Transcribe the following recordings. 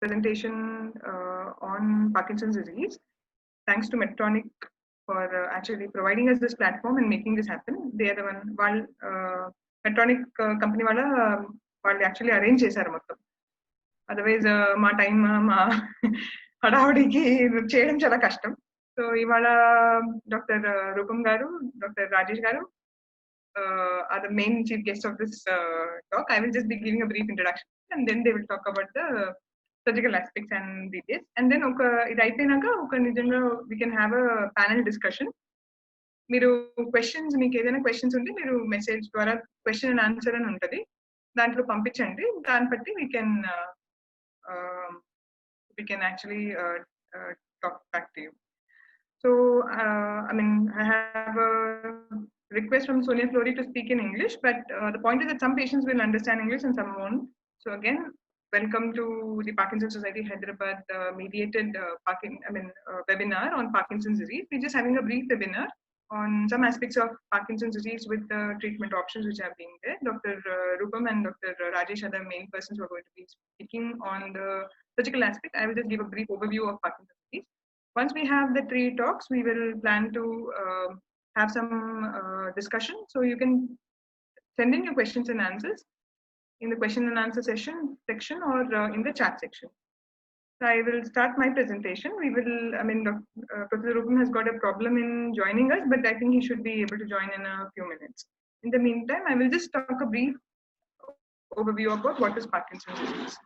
presentation on Parkinson's disease. Thanks to Medtronic for actually providing us this platform and making this happen. They are the one. While Medtronic company వాళ్ళు actually arrange చేశారు మొత్తం. Otherwise మా time మా హడావుడికి చేయడం చాలా కష్టం. So ఇవాళ doctor రూపం గారు, డాక్టర్ రాజేష్ గారు are the main chief guests of this talk. I will just be giving a brief introduction and then they will talk about the surgical aspects and details. And then ఇది అయిపోయినాక నిజంగా we can have a panel discussion. మీరు questions, మీకు ఏదైనా questions ఉంటే మీరు message ద్వారా question and answer అని ఉంటుంది, దాంట్లో పంపించండి. దాన్ని బట్టి we can actually talk back to you. So I mean, I have a request from Sonia Flory to speak in English, but the point is that some patients will understand English and some won't. So again, welcome to the Parkinson's Society Hyderabad mediated webinar on Parkinson's disease. We're just having a brief webinar on some aspects of Parkinson's disease with the treatment options which are being there. Dr. Rupam and Dr. Rajesh are the main persons who are going to be speaking on the surgical aspect. I will just give a brief overview of Parkinson's disease. Once we have the 3 talks, we will plan to have some discussion. So you can send in your questions and answers in the question and answer section or in the chat section. So I will start my presentation. Professor Rupam has got a problem in joining us, but I think he should be able to join in a few minutes. In the meantime, I will just talk a brief overview about what is Parkinson's disease.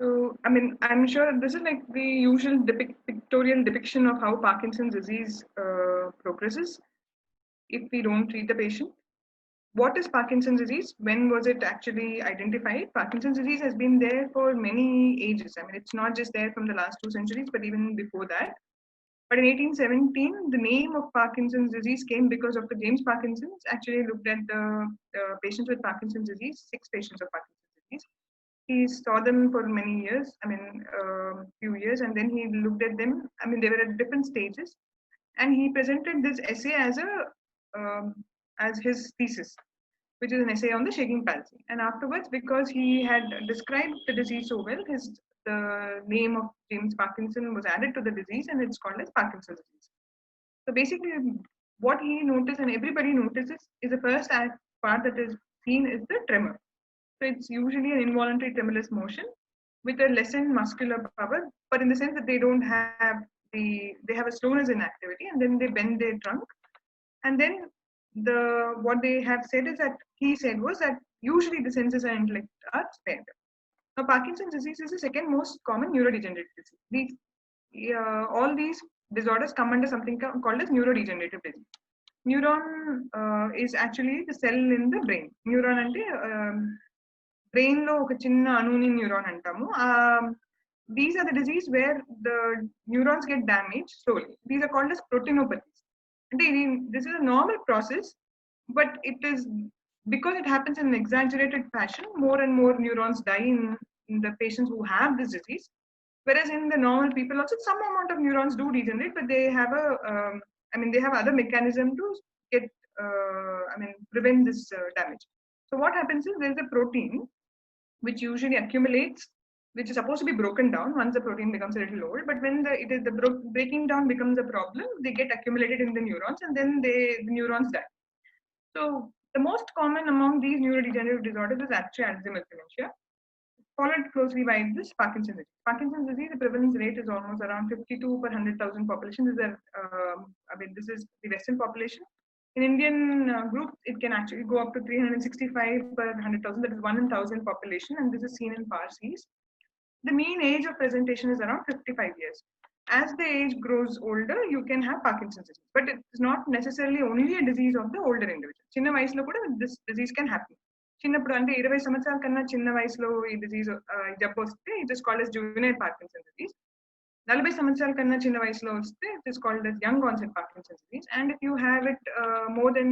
So, I mean, I'm sure this is like the usual pictorial depiction of how Parkinson's disease progresses if we don't treat the patient. What is Parkinson's disease? When was it actually identified? Parkinson's disease has been there for many ages. I mean, it's not just there from the last 2 centuries, but even before that. But in 1817, the name of Parkinson's disease came because of James Parkinson actually looked at the patients with Parkinson's disease, 6 patients of Parkinson's disease. He saw them for many years, few years, and then he looked at them. I mean, they were at different stages, and he presented this essay as his thesis, which is an essay on the shaking palsy. And afterwards, because he had described the disease so well, the name of James Parkinson was added to the disease, and it's called as Parkinson's disease. So basically, what he noticed, and everybody notices, is the first part that is seen is the tremor. So it's usually an involuntary tremulous motion with a lessened muscular power, but in the sense that they don't have they have a slowness in activity, and then they bend their trunk. And then what they have said is that usually the senses and intellect are spared. Now, Parkinson's disease is the second most common neurodegenerative disease. All these disorders come under something called as neurodegenerative disease. Neuron is actually the cell in the brain. Neuron ante brain lo oka chinna anuni neuron antamu. These are the disease where the neurons get damaged slowly. These are called as proteinopathies. This is a normal process, but it is because it happens in an exaggerated fashion. More and more neurons die in the patients who have this disease, whereas in the normal people also some amount of neurons do degenerate, but they have they have other mechanism to get prevent this damage. So what happens is there is a protein which usually accumulates, which is supposed to be broken down once the protein becomes a little old, but when the breaking down becomes a problem, they get accumulated in the neurons, and then the neurons die. So the most common among these neurodegenerative disorders is actually Alzheimer's dementia, followed closely by this Parkinson's disease. Parkinson's disease, the prevalence rate is almost around 52 per 100,000 population. This is the Western population. In Indian group, it can actually go up to 365 per 100,000. That is 1 in 1,000 population, and this is seen in Parsis. The mean age of presentation is around 55 years. As the age grows older, you can have Parkinson's disease, but it's not necessarily only a disease of the older individual. Chinna vayasulo kuda this disease can happen. Chinnappudu ante 20 సంవత్సరాల కన్నా చిన్న వయసులో ఈ disease జబ్బు వస్తే it is called as juvenile Parkinson's disease. 40 సంవత్సరాల కన్నా చిన్న వయసులో వస్తే it is called as young onset Parkinson's disease, and if you have it more than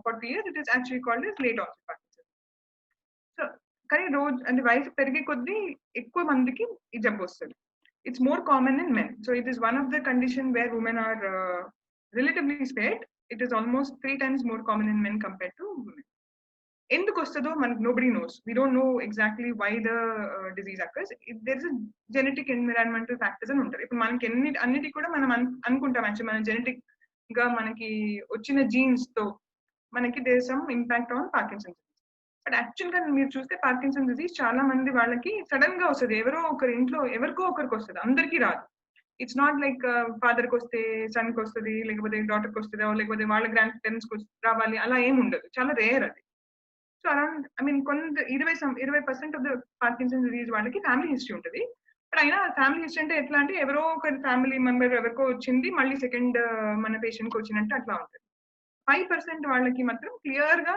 40 years, it is actually called as late onset Parkinson's. So కానీ రోజు అంటే వయసు పెరిగే కొద్దీ ఎక్కువ మందికి ఈ జబ్బు వస్తుంది. It's more common in men. So it is one of the condition where women are relatively spared. It is almost 3 times more common in men compared to women. ఎందుకు వస్తుందో మనకు nobody knows. We don't know exactly why the disease occurs. There is a genetic environmental factors అని ఉంటారు. ఇప్పుడు మనకి అన్నిటి కూడా మనం అనుకుంటాం యాక్చువల్లీ మన జెనెటిక్ గా మనకి వచ్చిన జీన్స్ తో మనకి there is some impact on Parkinson's. But actual గా మీరు చూస్తే పార్కిన్సన్ డిజీజ్ చాలా మంది వాళ్ళకి సడన్ గా వస్తుంది. ఎవరో ఒకరి ఇంట్లో ఎవరికో ఒకరికి వస్తుంది, అందరికీ రాదు. ఇట్స్ నాట్ లైక్ ఫాదర్ కి వస్తే సన్ కి వస్తుంది, లేకపోతే డాటర్ కి వస్తుంది, లేకపోతే వాళ్ళ గ్రాండ్ పేరెంట్స్ కి రావాలి, అలా ఏమి ఉండదు. చాలా రేర్ అది. సో అరౌండ్ కొంత 20% ఆఫ్ ద పార్కిన్సన్ డిజీజ్ వాళ్ళకి ఫ్యామిలీ హిస్టరీ ఉంటుంది. బట్ అయినా ఫ్యామిలీ హిస్టరీ అంటే ఎట్లా అంటే ఎవరో ఒక ఫ్యామిలీ మెంబర్ ఎవరికో వచ్చింది, మళ్ళీ సెకండ్ మన పేషెంట్ కి వచ్చినట్టు అట్లా ఉంటుంది. 5% వాళ్ళకి మాత్రం క్లియర్ గా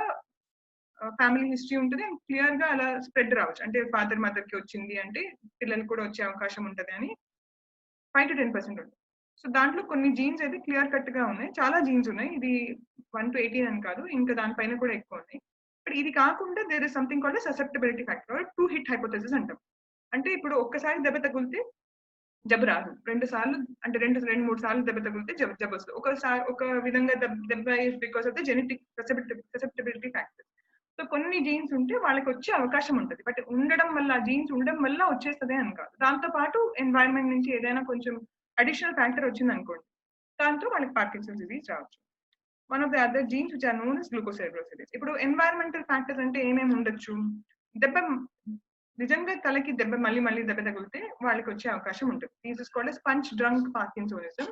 ఫ్యామిలీ హిస్టరీ ఉంటుంది అండ్ క్లియర్ గా అలా స్ప్రెడ్ రావచ్చు. అంటే ఫాదర్ మదర్ కి వచ్చింది అంటే పిల్లలకు కూడా వచ్చే అవకాశం ఉంటుంది అని 5 to 10% ఉంటుంది. సో దాంట్లో కొన్ని జీన్స్ అయితే క్లియర్ కట్ గా ఉన్నాయి, చాలా జీన్స్ ఉన్నాయి. ఇది 1 to 18 అని కాదు, ఇంకా దానిపైన కూడా ఎక్కువ ఉన్నాయి. బట్ ఇది కాకుండా there is something called susceptibility factor, 2 hit hypothesis అంటాం. అంటే ఇప్పుడు ఒక్కసారి దెబ్బ తగిలితే జబ్బు రాదు, 2 సార్లు అంటే 2-3 సార్లు దెబ్బ తగిలితే జబ్బు వస్తుంది. ఒకసారి ఒక విధంగా దెబ్బ because of the genetic susceptibility factor. So కొన్ని జీన్స్ ఉంటే వాళ్ళకి వచ్చే అవకాశం ఉంటుంది, బట్ ఉండడం వల్ల జీన్స్ ఉండడం వల్ల వచ్చేస్తుంది అని కాదు. దాంతో పాటు ఎన్వైరన్మెంట్ నుంచి ఏదైనా కొంచెం అడిషనల్ ఫ్యాక్టర్ వచ్చింది అనుకోండి, దాంతో వాళ్ళకి పార్కిన్సన్స్ డిజీజ్ రావచ్చు. One of the other genes which are known as గ్లూకోసైడ్రోసిస్. ఇప్పుడు ఎన్వైరన్మెంటల్ ఫ్యాక్టర్స్ అంటే ఏమేమి ఉండొచ్చు? దెబ్బ నిజంగా తలకి మళ్ళీ దెబ్బ తగిలితే వాళ్ళకి వచ్చే అవకాశం ఉంటుంది. This is called punch drunk parkinsonism.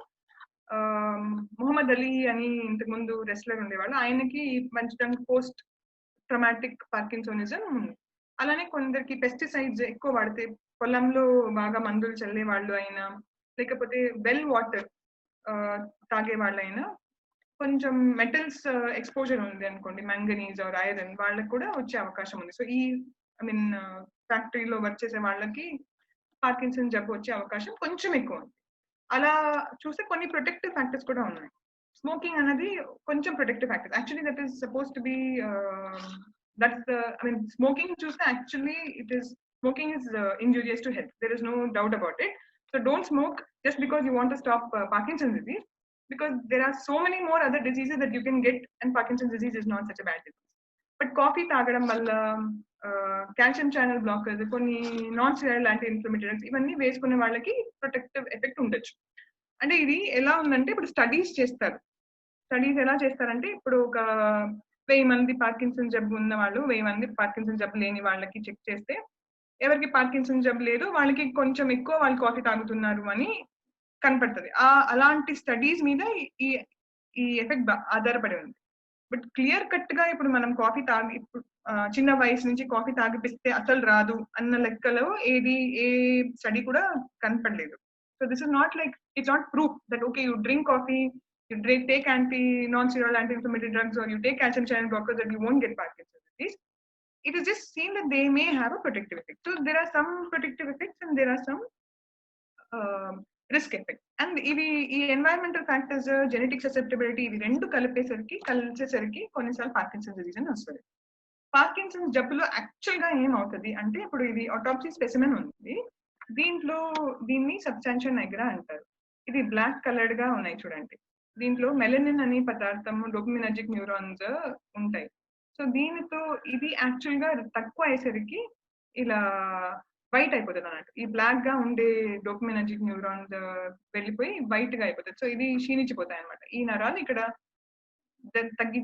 Muhammad Ali అని ఇంతకు ముందు రెస్లర్ ఉండేవాళ్ళు, ఆయనకి punch drunk post traumatic parkinsonism ఉంది. అలానే కొందరికి పెస్టిసైడ్స్ ఎక్కువ వాడితే, పొలంలో బాగా మందులు చల్లే వాళ్ళు అయినా, లేకపోతే వెల్ వాటర్ తాగే వాళ్ళైనా, కొంచెం మెటల్స్ ఎక్స్పోజర్ ఉంది అనుకోండి, మ్యాంగనీస్ ఆర్ ఐరన్, వాళ్ళకి కూడా వచ్చే అవకాశం ఉంది. సో ఈ ఫ్యాక్టరీలో వర్క్ చేసే వాళ్ళకి పార్కిన్సన్ జబ్బు వచ్చే అవకాశం కొంచెం ఎక్కువ ఉంది. అలా చూస్తే కొన్ని ప్రొటెక్టివ్ ఫ్యాక్టర్స్ కూడా ఉన్నాయి. స్మోకింగ్ అనేది కొంచెం protective factor. Actually that is suppose to be smoking చూస్తే actually smoking is injurious to health. There is no doubt about it. So don't smoke just because you want to stop Parkinson's disease, because there are so many more other diseases that you can get, and Parkinson's disease is not such a bad disease. But coffee తాగడం వల్ల calcium channel blockers, కొన్ని non steroid anti inflammatory drugs ఇవన్నీ వేసుకునే వాళ్ళకి protective effect ఉండొచ్చు. అంటే ఇది ఎలా ఉందంటే, ఇప్పుడు స్టడీస్ ఎలా చేస్తారంటే, ఇప్పుడు ఒక 1000 మంది పార్కిన్సన్ జబ్బు ఉన్న వాళ్ళు 1000 మంది పార్కిన్సన్ జబ్బు లేని వాళ్ళకి చెక్ చేస్తే, ఎవరికి పార్కిన్సన్ జబ్బు లేదు వాళ్ళకి కొంచెం ఎక్కువ వాళ్ళు కాఫీ తాగుతున్నారు అని కనపడుతుంది. అలాంటి స్టడీస్ మీద ఈ ఎఫెక్ట్ ఆధారపడి ఉంది. బట్ క్లియర్ కట్ గా ఇప్పుడు మనం కాఫీ తాగి చిన్న వయసు నుంచి కాఫీ తాగిపిస్తే అసలు రాదు అన్న లెక్కలో ఏ స్టడీ కూడా కనపడలేదు. So this is not like, it's not proof that okay you drink coffee, you take non-steroidal anti-inflammatory drugs, or you take calcium channel blockers, that you won't get Parkinson's disease. It is just seen that they may have a protective effect. So there are some protective effects and there are some risk effects. And ఈ environmental factors, genetic susceptibility, ఇవి రెండు కలిసేసరికి కొన్నిసార్లు Parkinson disease అని వస్తుంది. Parkinson జబ్బులో actual గా ఏమవుతుంది అంటే, ఇప్పుడు ఇది ఆటోప్సీ స్పెసిమెన్ ఉంది, దీన్ని సబ్స్టాన్షియా నైగ్రా అంటారు. ఇది బ్లాక్ కలర్డ్ గా ఉన్నాయి చూడండి. దీంట్లో మెలనిన్ అనే పదార్థం, డోపమినర్జిక్ న్యూరాన్స్ ఉంటాయి. సో దీనితో ఇది యాక్చువల్ గా తక్కువ అయ్యేసరికి ఇలా వైట్ అయిపోతుంది అన్నట్టు. ఈ బ్లాక్ గా ఉండే డోపమినర్జిక్ న్యూరాన్స్ వెళ్ళిపోయి వైట్ గా అయిపోతుంది. సో ఇది క్షీణించిపోతాయి అనమాట. ఈ నరాలు ఇక్కడ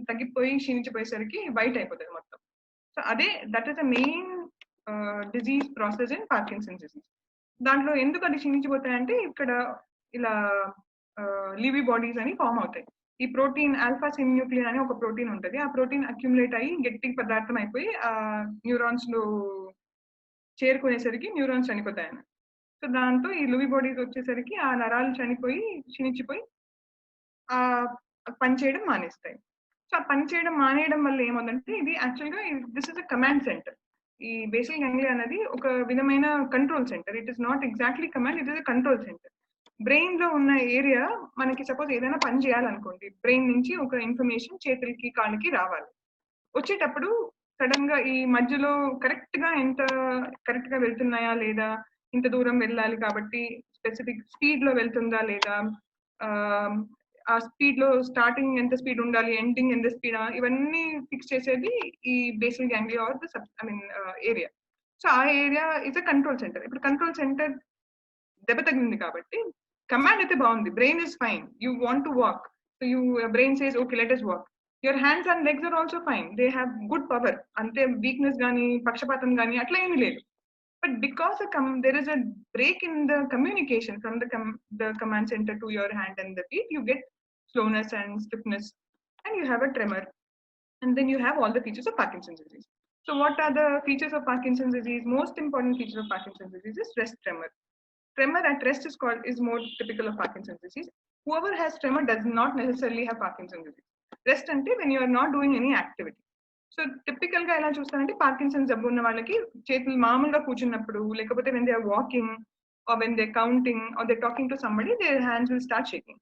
తగ్గిపోయి క్షీణించిపోయేసరికి వైట్ అయిపోతుంది మొత్తం. So that is the main disease process in Parkinson disease. దాంట్లో ఎందుకు అది క్షీణించిపోతాయంటే, ఇక్కడ ఇలా లీవీ బాడీస్ అని ఫామ్ అవుతాయి. ఈ ప్రోటీన్ ఆల్ఫా సిన్యూక్లియన్ అని ఒక ప్రోటీన్ ఉంటుంది. ఆ ప్రోటీన్ అక్యుములేట్ అయ్యి గట్టి పదార్థం అయిపోయి ఆ న్యూరాన్స్ లో చేరుకునేసరికి న్యూరాన్స్ చనిపోతాయి. సో దాంతో ఈ లూవీ బాడీస్ వచ్చేసరికి ఆ నరాలు చనిపోయి క్షీణించిపోయి ఆ పనిచేయడం మానేస్తాయి. సో ఆ పనిచేయడం మానేయడం వల్ల ఏమవుతుందంటే, ఇది యాక్చువల్గా this is a command centre. ఈ బేసిల్ గ్యాంగ్లియా అనేది ఒక విధమైన control centre. It is not exactly command, it is a control centre. Brain లో ఉన్న ఏరియా మనకి సపోజ్ ఏదైనా పని చేయాలనుకోండి, బ్రెయిన్ నుంచి ఒక ఇన్ఫర్మేషన్ చేతులకి కాళ్ళకి రావాలి. వచ్చేటప్పుడు సడన్ గా ఈ మధ్యలో కరెక్ట్ గా వెళ్తున్నాయా లేదా, ఇంత దూరం వెళ్ళాలి కాబట్టి స్పెసిఫిక్ స్పీడ్ లో వెళ్తుందా లేదా, ఆ స్పీడ్ లో స్టార్టింగ్ ఎంత స్పీడ్ ఉండాలి, ఎండింగ్ ఎంత స్పీడ్, ఇవన్నీ ఫిక్స్ చేసేది ఈ basal ganglia are area. So ఆ area is a control centre. ఇప్పుడు కంట్రోల్ సెంటర్ దెబ్బ తగిలింది కాబట్టి కమాండ్ అయితే బాగుంది, brain is fine, you want to walk, so you brain says okay let us walk. Your hands and legs are also fine, they have good power, అంతే weakness కానీ పక్షపాతం కానీ అట్లా ఏమీ లేదు. But because there is a break in the communication from the command center to your hand and the feet, you get slowness and stiffness, and you have a tremor, and then you have all the features of Parkinson's disease. So what are the features of Parkinson's disease? Most important feature of Parkinson's disease is rest tremor. Tremor at rest is more typical of Parkinson's disease. Whoever has tremor does not necessarily have Parkinson's disease. Rest ante when you are not doing any activity. So typical గా ఎలా చూస్తారంటే Parkinson జబ్బు ఉన్న వాళ్ళకి చేతులు మామూలుగా కూర్చున్నప్పుడు, లేకపోతే when they are walking or when they counting or they talking to somebody, they hands will start shaking.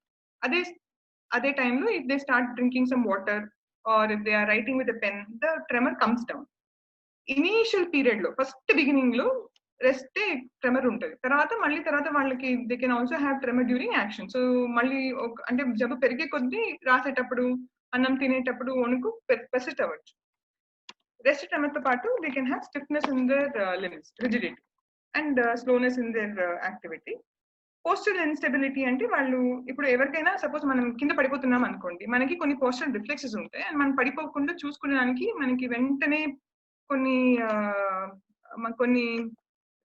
అదే టైంలో if they start drinking some water or if they are writing with pen, the tremor comes down. Initial period లో first beginning లో rest tremor ఉంటుంది. తర్వాత వాళ్ళకి they can also have tremor during action. So మళ్ళీ అంటే జబ్బు పెరిగే కొద్దీ రాసేటప్పుడు, అన్నం తినేటప్పుడు వణుకు పెర్సిస్ట్ అవ్వచ్చు. రెస్ట్ ట్రెమర్ తో పాటు they can have stiffness in their limbs, rigidity, and slowness in their activity. Postural instability అంటే వాళ్ళు ఇప్పుడు ఎవరికైనా సపోజ్ మనం కింద పడిపోతున్నాం అనుకోండి, మనకి కొన్ని పోస్చరల్ రిఫ్లెక్సెస్ ఉంటాయి, అండ్ మనం పడిపోకుండా చూసుకునేదానికి మనకి వెంటనే కొన్ని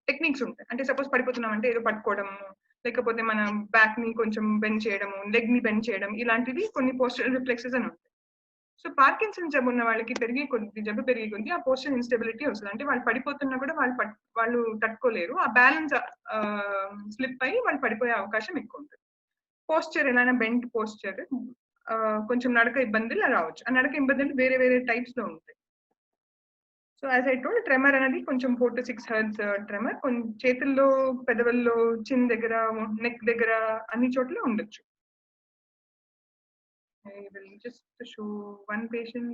టెక్నిక్స్ ఉంటాయి. అంటే సపోజ్ పడిపోతున్నాం అంటే ఏదో పట్టుకోవడము, లేకపోతే మన బ్యాక్ ని కొంచెం బెండ్ చేయడము, లెగ్ ని బెండ్ చేయడం, ఇలాంటివి కొన్ని పోస్చరల్ రిఫ్లెక్సెస్ అని ఉంటాయి. సో పార్కిన్సన్ జబ్బు ఉన్న వాళ్ళకి జబ్బు పెరిగే కొద్ది ఆ పోస్చర్ ఇన్స్టెబిలిటీ వస్తుంది. అంటే వాళ్ళు పడిపోతున్నా కూడా వాళ్ళు తట్టుకోలేరు, ఆ బ్యాలెన్స్ స్లిప్ అయ్యి వాళ్ళు పడిపోయే అవకాశం ఎక్కువ ఉంటుంది. పోస్చర్ ఎలా బెండ్ పోస్చర్, కొంచెం నడక ఇబ్బందులు రావచ్చు. ఆ నడక ఇబ్బందులు వేరే వేరే టైప్స్ లో ఉంటాయి. So as I told, tremor అనేది కొంచెం 4 to 6 హెర్ట్జ్ ట్రెమర్. చేతుల్లో, పెదవుల్లో, చిన్ దగ్గర, నెక్ దగ్గర, అన్ని చోట్ల ఉండొచ్చు. I will just show one patient.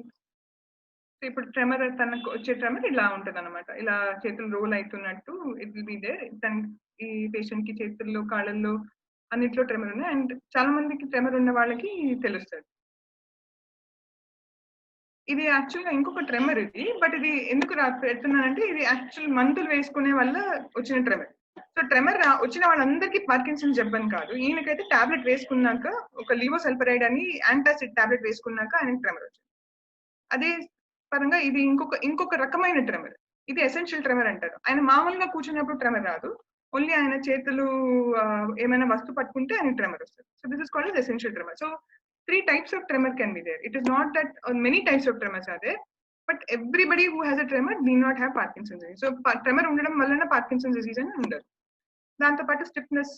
So ఇప్పుడు ట్రెమర్, తనకు వచ్చే ట్రెమర్ ఇలా ఉంటుంది అనమాట. ఇలా చేతులు రోల్ అవుతున్నట్టు ఇట్ విల్ బి దేర్. ఈ పేషెంట్ కి చేతుల్లో, కాళ్ళల్లో అన్నిట్లో ట్రెమర్ ఉన్నాయి. అండ్ చాలా మందికి ట్రెమర్ ఉన్న వాళ్ళకి తెలుస్తుంది. ఇది యాక్చువల్ గా ఇంకొక ట్రెమర్ ఇది, బట్ ఇది ఎందుకు పెడుతున్నానంటే ఇది యాక్చువల్ మందులు వేసుకునే వల్ల వచ్చిన ట్రెమర్. సో ట్రెమర్ వచ్చిన వాళ్ళందరికీ పార్కిన్సన్ జబ్బని కాదు. ఈయనకైతే టాబ్లెట్ వేసుకున్నాక, ఒక లివోసల్పరైడ్ అని యాంటాసిడ్ టాబ్లెట్ వేసుకున్నాక ఆయనకి ట్రెమర్ వచ్చింది. అదే పరంగా ఇది ఇంకొక రకమైన ట్రెమర్. ఇది ఎసెన్షియల్ ట్రెమర్ అంటారు. ఆయన మామూలుగా కూర్చున్నప్పుడు ట్రెమర్ రాదు, ఓన్లీ ఆయన చేతులు ఏమైనా వస్తువు పట్టుకుంటే ఆయన ట్రెమర్ వస్తుంది. So this is called essential tremor. So 3 types of tremor can be there. It is not that many types of tremors are there, but everybody who has a tremor need not have Parkinson's disease. So tremor ఉండడం వలన Parkinson's disease అని ఉండదు. దాంతో పాటు stiffness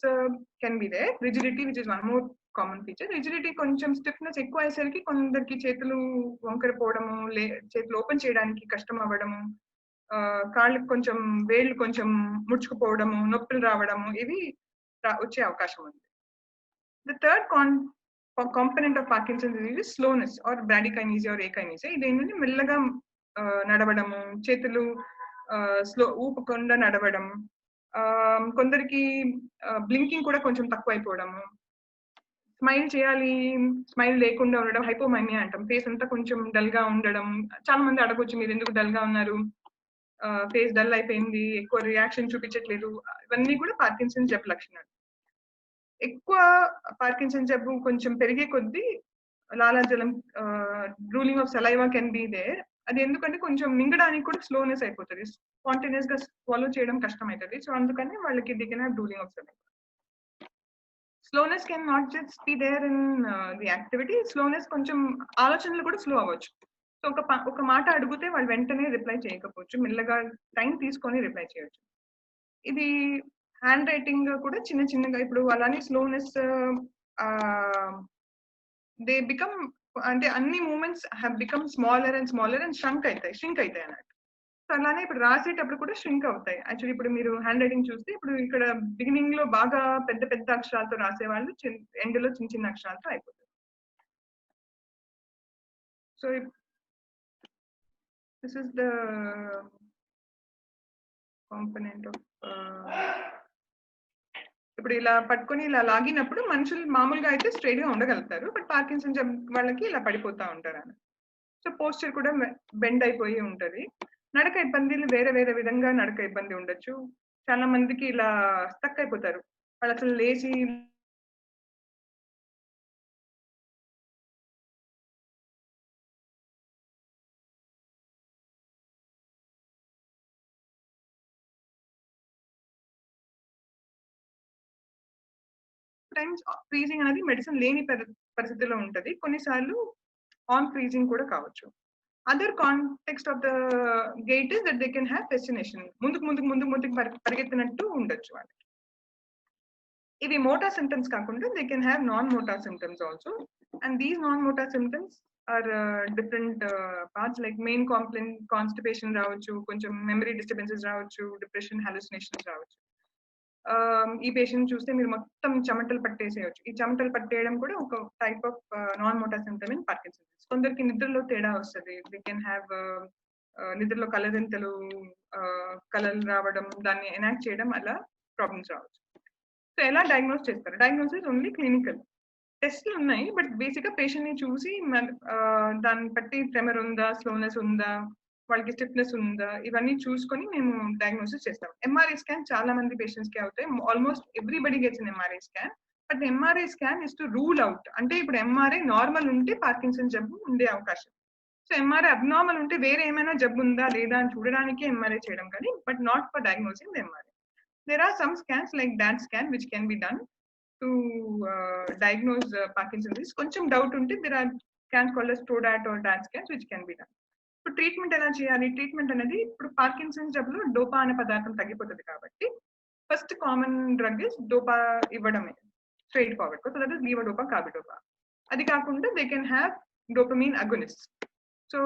can be there. Rigidity, which is one more common feature. Rigidity కొంచెం stiffness ఎక్కువ అయ్యేసరికి కొందరికి చేతులు వంకరపోవడము, చేతులు ఓపెన్ చేయడానికి కష్టం అవ్వడము, కాళ్ళకి కొంచెం వేళ్ళు కొంచెం ముడుచుకుపోవడము, నొప్పులు రావడము, ఇవి వచ్చే అవకాశం ఉంది. The third component of Parkinson's disease is slowness or bradykinesia or akinesia. ఇది ఏంటంటే మెల్లగా నడవడము, చేతులు ఊపకుండా నడవడం, కొందరికి బ్లింకింగ్ కూడా కొంచెం తక్కువ అయిపోవడము, స్మైల్ చేయాలి, స్మైల్ లేకుండా ఉండడం, హైపోమైమియా అంటాం. ఫేస్ అంతా కొంచెం డల్ గా ఉండడం. చాలా మంది అడగొచ్చు, మీరు ఎందుకు డల్ గా ఉన్నారు, ఫేస్ డల్ అయిపోయింది, ఎక్కువ రియాక్షన్ చూపించట్లేదు. ఇవన్నీ కూడా పార్కిన్సన్ జబ్బు లక్షణాలు. ఎక్కువ పార్కిన్సన్ జబ్బు కొంచెం పెరిగే కొద్దీ లాలాజలం, drooling of saliva can be there. అది ఎందుకంటే కొంచెం మింగడానికి కూడా స్లోనెస్ అయిపోతుంది, స్పాంటేనియస్ గా ఫాలో చేయడం కష్టం అవుతుంది. సో అందుకని వాళ్ళకి they can have drooling of saliva. Slowness can not just be there in the activity. Slowness కొంచెం ఆలోచనలు కూడా స్లో అవ్వచ్చు. సో ఒక మాట అడిగితే వాళ్ళు వెంటనే రిప్లై చేయకపోవచ్చు, మెల్లగా టైం తీసుకొని రిప్లై చేయొచ్చు. ఇది హ్యాండ్ రైటింగ్ కూడా చిన్నగా ఇప్పుడు అలానే స్లోనెస్, దే బికమ్, అంటే అన్ని movements have become smaller and shrink అవుతాయి అన్నట్టు. సో అలానే ఇప్పుడు రాసేటప్పుడు కూడా ష్రింక్ అవుతాయి. యాక్చువల్లీ ఇప్పుడు మీరు హ్యాండ్ రైటింగ్ చూస్తే, ఇప్పుడు ఇక్కడ బిగినింగ్ లో బాగా పెద్ద అక్షరాలతో రాసేవాళ్ళు ఎండ్ లో చిన్న అక్షరాలతో అయిపోతాయి. So This is the component of ఇప్పుడు ఇలా పట్టుకొని ఇలా లాగినప్పుడు మనుషులు మామూలుగా అయితే స్ట్రైట్ గా ఉండగలుగుతారు, బట్ పార్కిన్సన్ వాళ్ళకి ఇలా పడిపోతా ఉంటారు అని. సో పోస్చర్ కూడా బెండ్ అయిపోయి ఉంటది. నడక ఇబ్బందులు వేరే వేరే విధంగా నడక ఇబ్బంది ఉండొచ్చు. చాలా మందికి ఇలా స్టక్ అయిపోతారు, వాళ్ళు అసలు లేచి టైమ్స్ ఫ్రీజింగ్ అనేది మెడిసిన్ లేని పరిస్థితిలో ఉంటది, కొన్నిసార్లు ఆన్ ఫ్రీజింగ్ కూడా కావచ్చు. Other context of the gait is that they can have festination, ముందుకు ముందుకు ముందుకు ముందుకు పరిగెత్తినట్టు ఉండొచ్చు వాళ్ళకి. ఇవి మోటార్ సిమ్టమ్స్ కాకుండా they can have non motor symptoms also, and these non motor symptoms are different parts, like main complaint constipation రావచ్చు, కొంచెం మెమరీ డిస్టర్బెన్సెస్ రావచ్చు, డిప్రెషన్, హాలుసినేషన్స్ రావచ్చు. ఈ పేషెంట్ చూస్తే మీరు మొత్తం చెమటలు పట్టేసేయచ్చు. ఈ చెమటలు పట్టేయడం కూడా ఒక type of non motor symptom in Parkinson's. కొందరికి నిద్రలో తేడా వస్తుంది, దే కెన్ హ్యావ్ నిద్రలో కలరింతలు, కలలు రావడం, దాన్ని ఎనాక్ట్ చేయడం, అలా ప్రాబ్లమ్స్ రావచ్చు. సో ఎలా డయాగ్నోస్ చేస్తారు? డయాగ్నోసిస్ ఓన్లీ క్లినికల్ టెస్ట్లు ఉన్నాయి, బట్ బేసిక్ గా పేషెంట్ ని చూసి దాన్ని బట్టి ట్రెమర్ ఉందా, స్లోనెస్ ఉందా, వాళ్ళకి స్టిఫ్నెస్ ఉందా, ఇవన్నీ చూసుకొని మేము డయాగ్నోసిస్ చేస్తాం. ఎంఆర్ఐ స్కాన్ చాలా మంది పేషెంట్స్ కి అవుతాయి, almost everybody gets an MRI scan. But MRI scan is to rule out, అంటే ఇప్పుడు ఎంఆర్ఐ నార్మల్ ఉంటే పార్కిన్సన్ జబ్బు ఉండే అవకాశం. సో ఎంఆర్ఐ అబ్నార్మల్ ఉంటే వేరే ఏమైనా జబ్బు ఉందా లేదా అని చూడడానికి ఎంఆర్ఐ చేయడం, కానీ but not for diagnosing the MRI. There are some scans like DAT scan which can be done to diagnose Parkinson's disease. కొంచెం డౌట్ ఉంటే there are scans called as TODAT or DAT scans which can be done. ఇప్పుడు treatment ఎలా చేయాలి? Treatment అనేది ఇప్పుడు Parkinson's జబ్బులో dopa అనే పదార్థం తగ్గిపోతుంది కాబట్టి first common drug is dopa ఇవ్వడమే, straight forward. So that is levodopa, carbidopa. అది కాకుండా they can have dopamine agonist. సో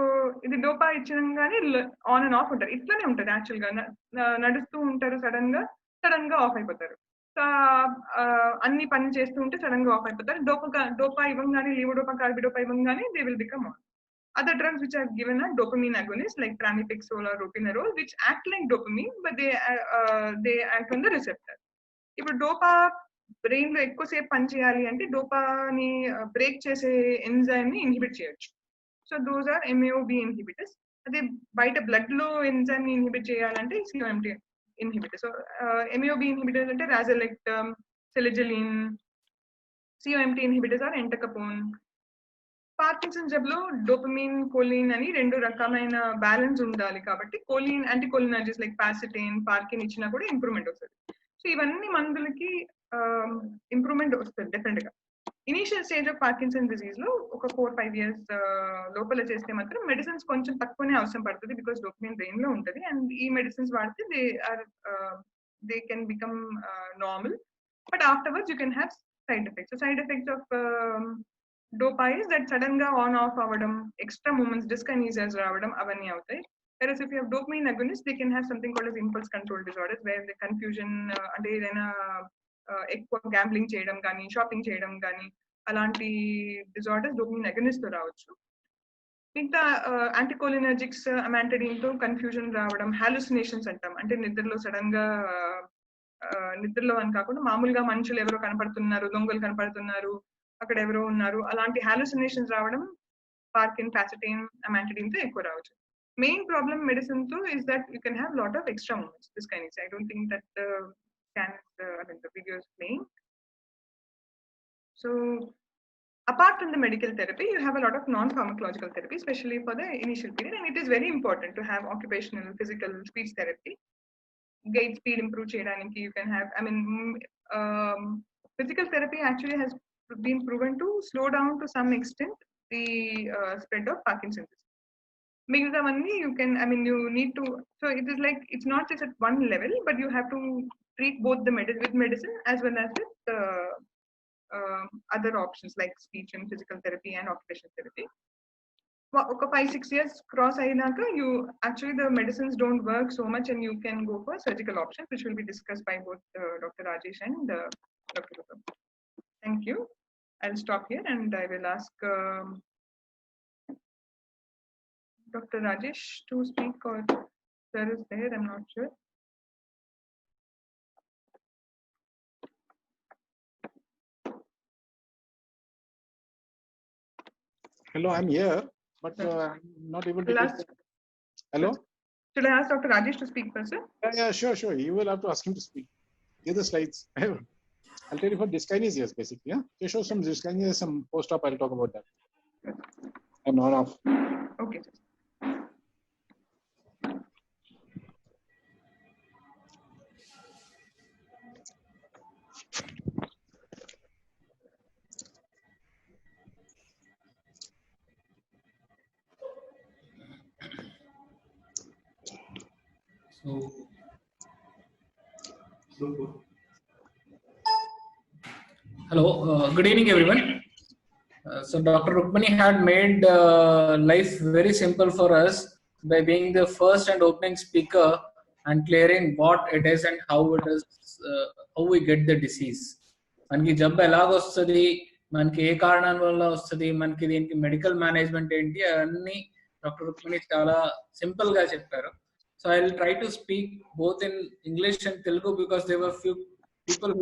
ఇది డోపా ఇచ్చగానే ఆన్ అండ్ ఆఫ్ ఉంటారు, ఇట్లానే ఉంటుంది యాక్చువల్ గా. నడుస్తూ ఉంటారు, సడన్ గా ఆఫ్ అయిపోతారు. సో అన్ని పని చేస్తూ ఉంటే సడన్ గా ఆఫ్ అయిపోతారు. డోపా ఇవ్వగానే, లీవోడోపా, కార్బిడోపా ఇవ్వగానే they will become on. Other drugs which are given are dopamine agonists like pramipexole or ropinirole, which act like dopamine, but they act on the receptor. ఇప్పుడు డోపా బ్రెయిన్ లో ఎక్కువసేపు పనిచేయాలి అంటే డోపాని బ్రేక్ చేసే ఎంజైమ్ ని ఇన్హిబిట్ చేయొచ్చు. So those are MAOB inhibitors. అదే బయట బ్లడ్ లో ఎంజైమ్ ని ఇన్హిబిట్ చేయాలంటే COMT inhibitor. So MAOB inhibitors అంటే రాజెలెక్టమ్, selegiline. COMT inhibitors are entacapone. Parkinson జబ్బులో డోపమిన్, కోలిన్ అని రెండు రకమైన బ్యాలెన్స్ ఉండాలి కాబట్టి కోలిన్, యాంటీకోలినర్జిస్ లైక్ పాసిటైన్, పార్కిన్ ఇచ్చినా కూడా ఇంప్రూవ్మెంట్ వస్తుంది. సో ఇవన్నీ మందులకి ఇంప్రూవ్మెంట్ వస్తుంది డెఫినెట్ గా. Initial stage of Parkinson disease లో ఒక 4-5 years లోపల చేస్తే మాత్రం మెడిసిన్స్ కొంచెం తక్కువనే అవసరం పడుతుంది, బికాస్ డోపమిన్ బ్రెయిన్ లో ఉంటుంది. అండ్ ఈ మెడిసిన్స్ వాడితే they can become normal, but afterwards you can have side effects. Side effects of dopa is that sudden గా ఆన్ ఆఫ్ అవ్వడం, ఎక్స్ట్రా మూమెంట్స్, డిస్కైనీసియాస్ రావడం, అవన్నీ అవుతాయి. Whereas if you have dopamine agonists, they can have something called as impulse control disorders, where the confusion, అంటే ఏదైనా ఎక్కువ gambling చేయడం కానీ, షాపింగ్ చేయడం కానీ, అలాంటి డిజార్డర్స్ డోపమిన్ అగనిస్ట్ తో రావచ్చు. మిగతా యాంటీకోలినర్జిక్స్, అమాంటడిన్ తో కన్ఫ్యూజన్ రావడం, హాలుసినేషన్స్ అంటాం, అంటే నిద్రలో సడన్ గా నిద్రలో అని కాకుండా మామూలుగా మనుషులు ఎవరో కనపడుతున్నారు, దొంగలు కనపడుతున్నారు, అక్కడ ఎవరో ఉన్నారు, అలాంటి హాలుసినేషన్స్ రావడం పార్కిన్, పాసిటైన్, అమాంటడిన్ తో ఎక్కువ రావచ్చు. Main problem medicine too is that you can have lot of extra movements, this kind of thing. I don't think that the video is playing. So apart from the medical therapy, you have a lot of non-pharmacological therapy, especially for the initial period, and it is very important to have occupational, physical, speech therapy. Gait speed improve cheyadaniki you can have, physical therapy actually has been proven to slow down to some extent the spread of Parkinson's. Migatavani you can, you need to, so it is like it's not just at one level, but you have to treat both the with medicine as well as with other options like speech and physical therapy and occupational therapy. Okay, 5-6 years cross ayinaka, you actually the medicines don't work so much and you can go for surgical options, which will be discussed by both Dr. Rajesh and Dr. Gupta. Thank you. I'll stop here and I will ask Dr. Rajesh to speak, or sir is there? I'm not sure. Hello, I'm here, but I'm not able to get the... Hello? Should I ask Dr. Rajesh to speak first, sir? Yeah, sure. You will have to ask him to speak. Here are the slides. I'll tell you for dyskinesias, basically. Yeah? They show some dyskinesias, some post-op. I'll talk about that. I'm on off. Okay. Hello, good evening, everyone. So Dr. Rukmani had made life very simple for us by being the first and opening speaker and clearing what it is and how it is, how we get the disease. మనకి జబ్బు ఎలాగ వస్తుంది, మనకి ఏ కారణాల వల్ల వస్తుంది, మనకి దీనికి మెడికల్ మేనేజ్మెంట్ ఏంటి, అవన్నీ డాక్టర్ రుక్మిణి చాలా సింపుల్ గా చెప్పారు. So I will try to speak both in English and Telugu because there were few people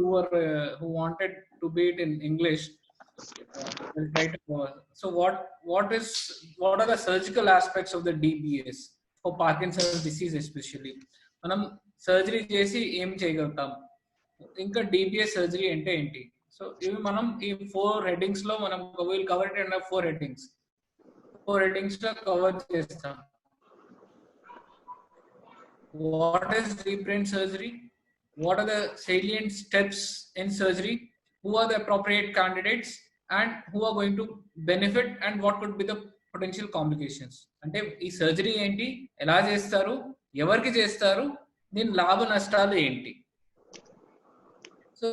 who wanted to be it in English. We'll try to so what are the surgical aspects of the DBS for Parkinson's disease especially? మనం surgery చేసి ఏం చేయగలుగుతాం, ఇంకా DBS surgery అంటే ఏంటి? So ఇవి మనం ఈ 4 headings లో మనం will cover it under 4 headings. 4 headings లో కవర్ చేస్తాం. What is deep brain surgery? What are the salient steps in surgery? Who are the appropriate candidates and who are going to benefit, and what could be the potential complications? అంటే ఈ surgery ఏంటి, ఎలా చేస్తారు, ఎవరికి చేస్తారు, దీని లాభ నష్టాలు ఏంటి? సో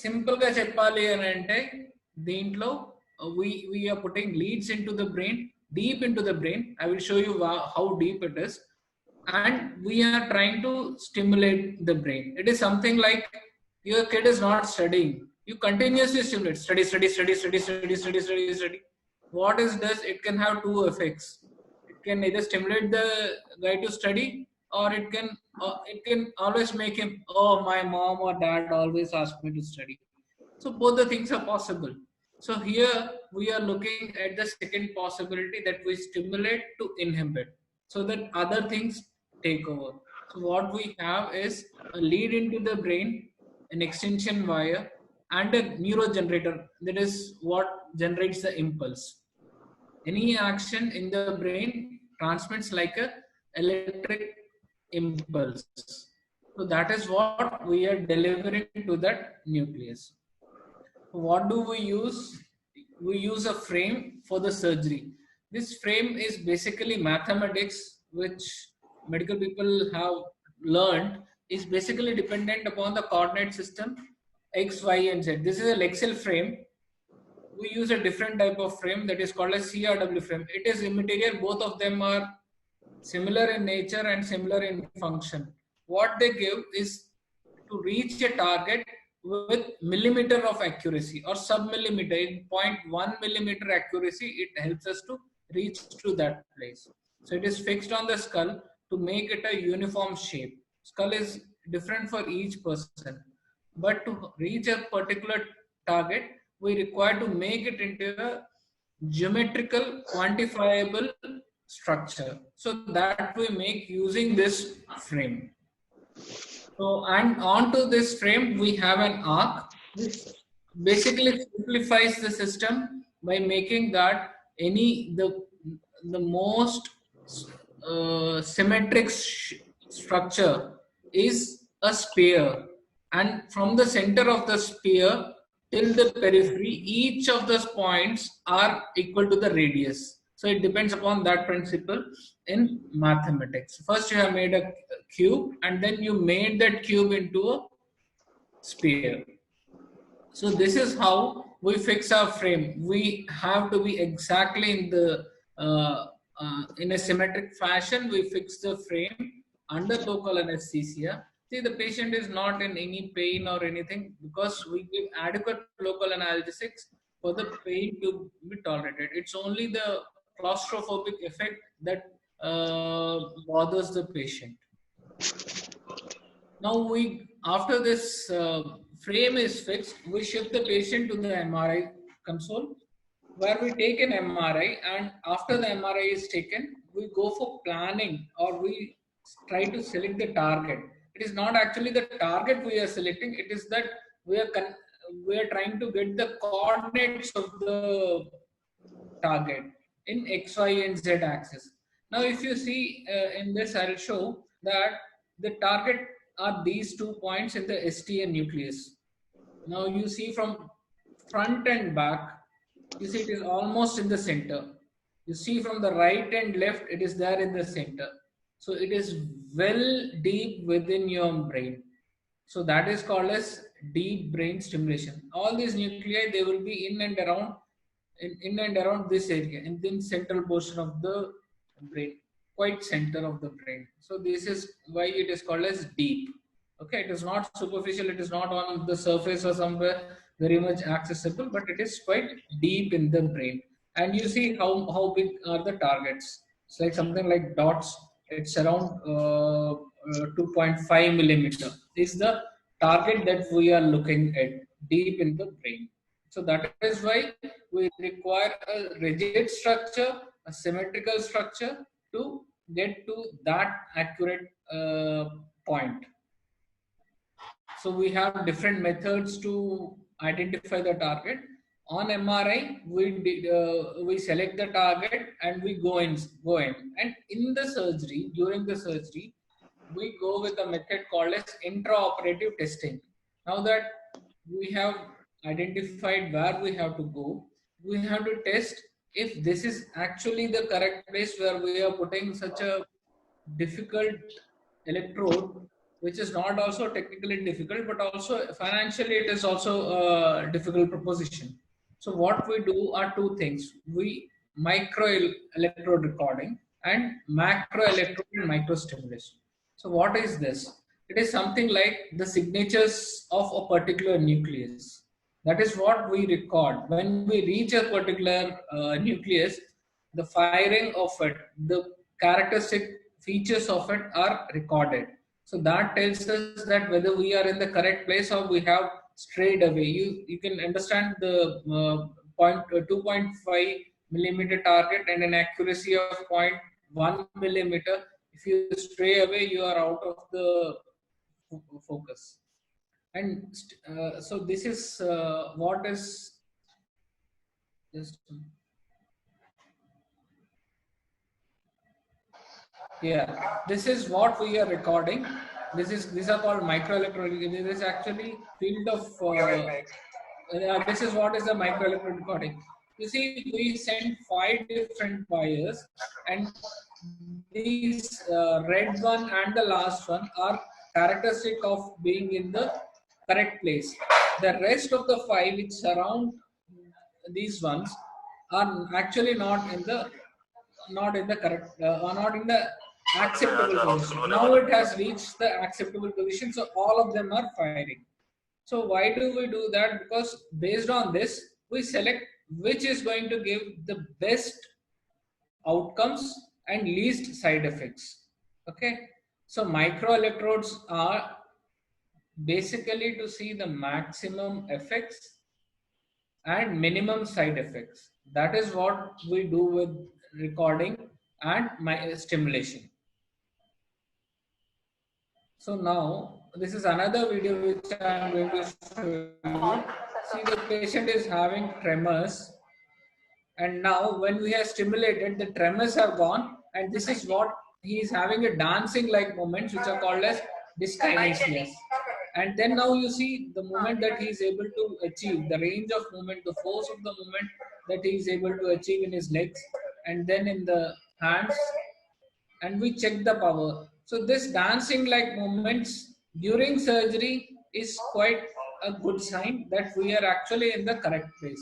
సింపుల్ గా చెప్పాలి అని అంటే దీంట్లో we are putting leads into the brain, deep into the brain. I will show you how deep it is. And we are trying to stimulate the brain. It is something like your kid is not studying. You continuously stimulate, study. What is this? It can have 2 effects. It can either stimulate the guy to study, or it can always make him, oh, my mom or dad always ask me to study. So both the things are possible. So here we are looking at the second possibility, that we stimulate to inhibit, so that other things take over. So what we have is a lead into the brain, an extension wire, and a neurogenerator, that is what generates the impulse. Any action in the brain transmits like a electric impulse. So that is what we are delivering to that nucleus. What do we use? We use a frame for the surgery. This frame is basically mathematics, which medical people have learned is basically dependent upon the coordinate system X, Y, and Z. This is an Excel frame. We use a different type of frame that is called a CRW frame. It is immaterial. Both of them are similar in nature and similar in function. What they give is to reach a target with millimeter of accuracy or sub-millimeter, in 0.1 millimeter accuracy, it helps us to reach to that place. So it is fixed on the skull to make it a uniform shape. Skull is different for each person, but to reach a particular target, we require to make it into a geometrical quantifiable structure. So that we make using this frame. So, and onto this frame we have an arc, which basically simplifies the system by making that the most symmetric structure is a sphere, and from the center of the sphere till the periphery, each of those points are equal to the radius. So it depends upon that principle in mathematics. First you have made a cube, and then you made that cube into a sphere. So this is how we fix our frame. We have to be exactly in a symmetric fashion. We fix the frame under local anesthesia. See, the patient is not in any pain or anything, because we give adequate local analgesics for the pain to be tolerated. It's only the claustrophobic effect that bothers the patient. Now after this frame is fixed, we shift the patient to the MRI console, where we take an MRI, and after the MRI is taken, we go for planning, or we try to select the target. It is not actually the target we are selecting, it is that we are trying to get the coordinates of the target in X, Y, and Z axis. Now, if you see in this, I'll show that the target are these 2 points in the STN nucleus. Now, you see from front and back, you see it is almost in the center. You see from the right and left, it is there in the center. So it is well deep within your brain. So that is called as deep brain stimulation. All these nuclei, they will be in and around this area, in the central portion of the brain, quite center of the brain. So this is why it is called as deep. Okay, it is not superficial, it is not on the surface or somewhere very much accessible, but it is quite deep in the brain. And you see how big are the targets. It's like something like dots. It's around 2.5 millimeter is the target that we are looking at deep in the brain. So that is why we require a rigid structure, a symmetrical structure to get to that accurate point. So we have different methods to identify the target. On MRI, we select the target and we go in. And in the surgery, during the surgery, we go with a method called as intraoperative testing. Now that we have identified where we have to go, we have to test if this is actually the correct place where we are putting such a difficult electrode, which is not also technically difficult, but also financially it is also a difficult proposition. So what we do are two things. We micro electrode recording and macro electrode and microstimulation. So what is this? It is something like the signatures of a particular nucleus. That is what we record. When we reach a particular nucleus, the firing of it, the characteristic features of it are recorded. So that tells us that whether we are in the correct place or we have strayed away. You can understand the 2.5 millimeter target and an accuracy of 0.1 millimeter. If you stray away, you are out of the focus. And so this is what is just. Yeah, this is what we are recording. These are called microelectrode. This is actually field of. This is what is the microelectrode recording. You see, we sent 5 different wires, and these red one and the last one are characteristic of being in the correct place. The rest of the 5 which surround these ones are actually not in the correct, not in the acceptable position. Now it has reached the acceptable position, so all of them are firing. So why do we do that? Because based on this, we select which is going to give the best outcomes and least side effects. Okay, so microelectrodes are basically to see the maximum effects and minimum side effects. That is what we do with recording and stimulation. So now this is another video which I am going to show you. See, the patient is having tremors, and now when we have stimulated, the tremors have gone, and this is what he is having a dancing like movements which are called as dyskinesias. And then now you see the movement that he is able to achieve, the range of movement, the force of the movement that he is able to achieve in his legs and then in the hands, and we check the power. So this dancing like movements during surgery is quite a good sign that we are actually in the correct place.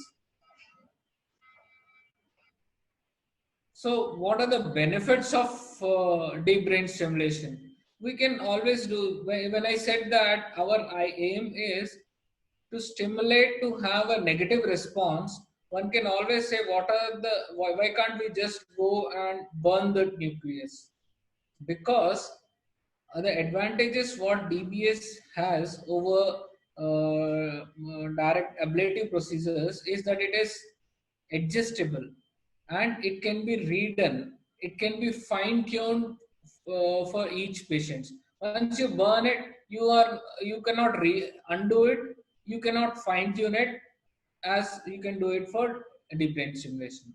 So what are the benefits of deep brain stimulation? We can always do, when I said that our aim is to stimulate to have a negative response, one can always say, why can't we just go and burn the nucleus? Because the advantages what DBS has over direct ablative procedures is that it is adjustable and it can be redone. It can be fine tuned for each patient. Once you burn it, you cannot undo it. You cannot fine tune it as you can do it for deep brain stimulation.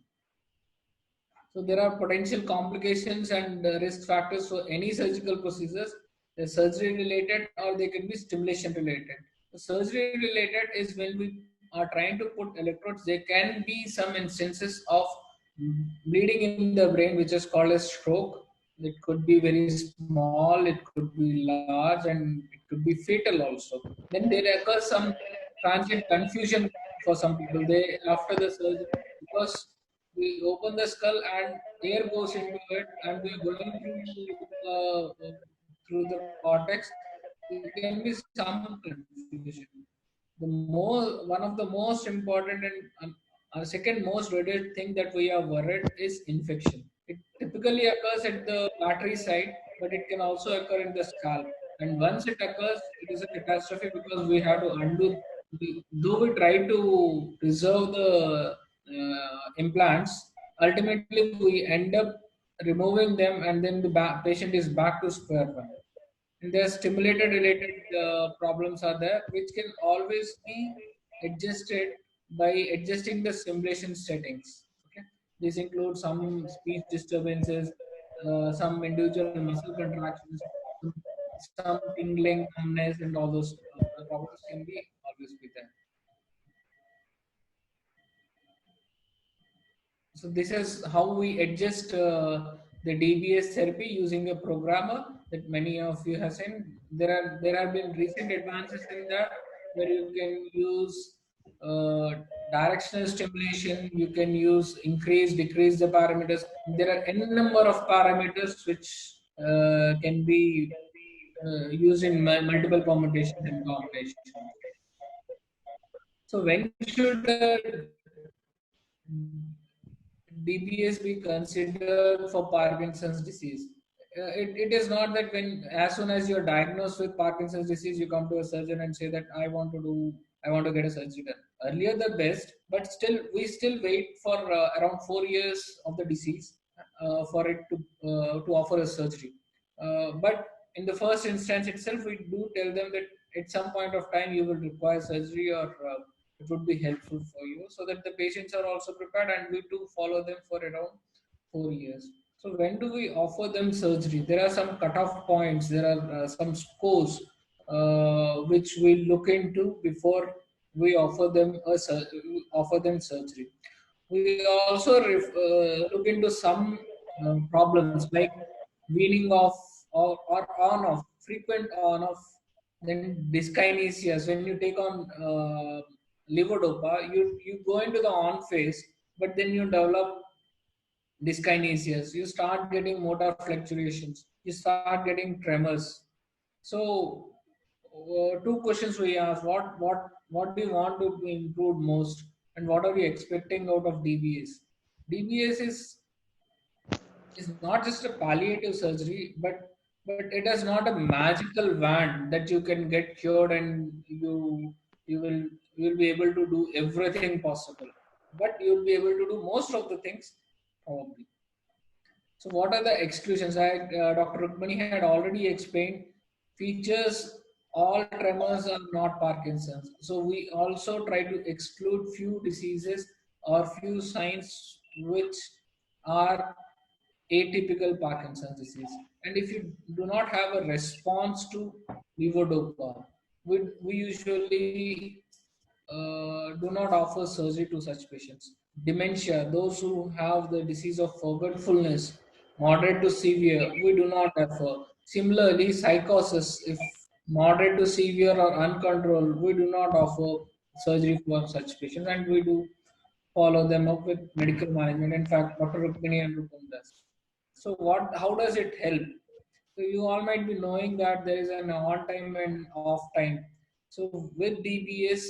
So there are potential complications and risk factors for any surgical procedures. They're surgery related or they can be stimulation related. The surgery related is when we are trying to put electrodes. There can be some instances of bleeding in the brain, which is called a stroke. It could be very small, it could be large, and it could be fatal also. Then there occurs some transient confusion for some people. They after the surgery, because we open the skull and air goes into it and we're going through the cortex, there can be some confusion. One of the most important and second most dreaded thing that we are worried is infection. It typically occurs at the artery side, but it can also occur in the scalp. And once it occurs, it is a catastrophe because we have to undo. Though we try to preserve the implants, ultimately we end up removing them, and then the patient is back to square one. And there are stimulator related problems are there, which can always be adjusted by adjusting the stimulation settings. Okay, these include some speech disturbances, some individual muscle contractions, some, some tingling, numbness, and all those problems can be always be there. So this is how we adjust the DBS therapy using a programmer that many of you have seen. There have been recent advances in that where you can use directional stimulation. You can use increase, decrease the parameters. There are n number of parameters which can be used in multiple permutations and combinations. So when should DBS be considered for Parkinson's disease? It is not that when as soon as you're diagnosed with Parkinson's disease, you come to a surgeon and say that I want to get a surgery done. Earlier the best, but still we still wait for around 4 years of the disease for it to offer a surgery. But in the first instance itself, we do tell them that at some point of time you will require surgery or it would be helpful for you so that the patients are also prepared and we do follow them for around 4 years. So when do we offer them surgery? There are some cutoff points. There are some scores which we look into before we offer them surgery. We also look into some problems like weaning off or on off, frequent on off. Then dyskinesias. When you take on levodopa, you go into the on phase, but then you develop dyskinesias. You start getting motor fluctuations. You start getting tremors. So, two questions we ask: what do you want to improve most, and what are we expecting out of DBS? DBS is not just a palliative surgery, but it is not a magical wand that you can get cured and you will be able to do everything possible. But you will be able to do most of the things probably. So what are the exclusions? Dr. Rukmani had already explained features. All tremors are not Parkinson's. So we also try to exclude few diseases or few signs which are atypical Parkinson's disease. And if you do not have a response to levodopa, we usually do not offer surgery to such patients. Dementia, those who have the disease of forgetfulness, moderate to severe, we do not offer. Similarly, psychosis, if moderate to severe or uncontrolled, we do not offer surgery for such patients, and we do follow them up with medical management. In fact, Dr. Rukmini and Rupam does. So, how does it help? So, you all might be knowing that there is an on time and off time. So, with DBS,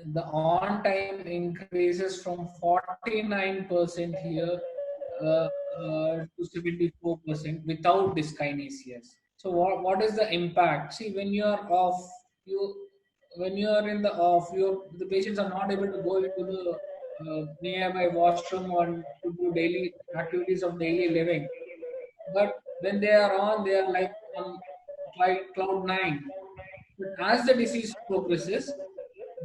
the on time increases from 49% here to 74% without dyskinesias. So what is the impact? See, when you are off, when you are in the off, the patients are not able to go into the nearby washroom or to do daily activities of daily living. But when they are on, they are like cloud nine. But as the disease progresses,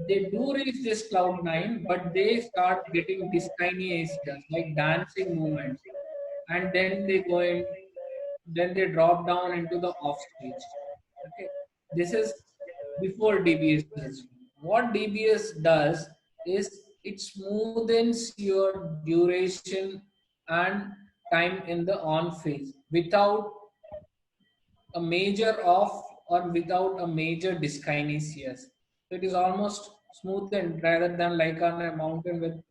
they do reach this cloud nine, but they start getting dyskinesias, like dancing movements, and then then they drop down into the off stage. Okay, this is before DBS surgery. What DBS does is it smoothens your duration and time in the on phase without a major off or without a major dyskinesias. So it is almost smoothened rather than like on a mountain with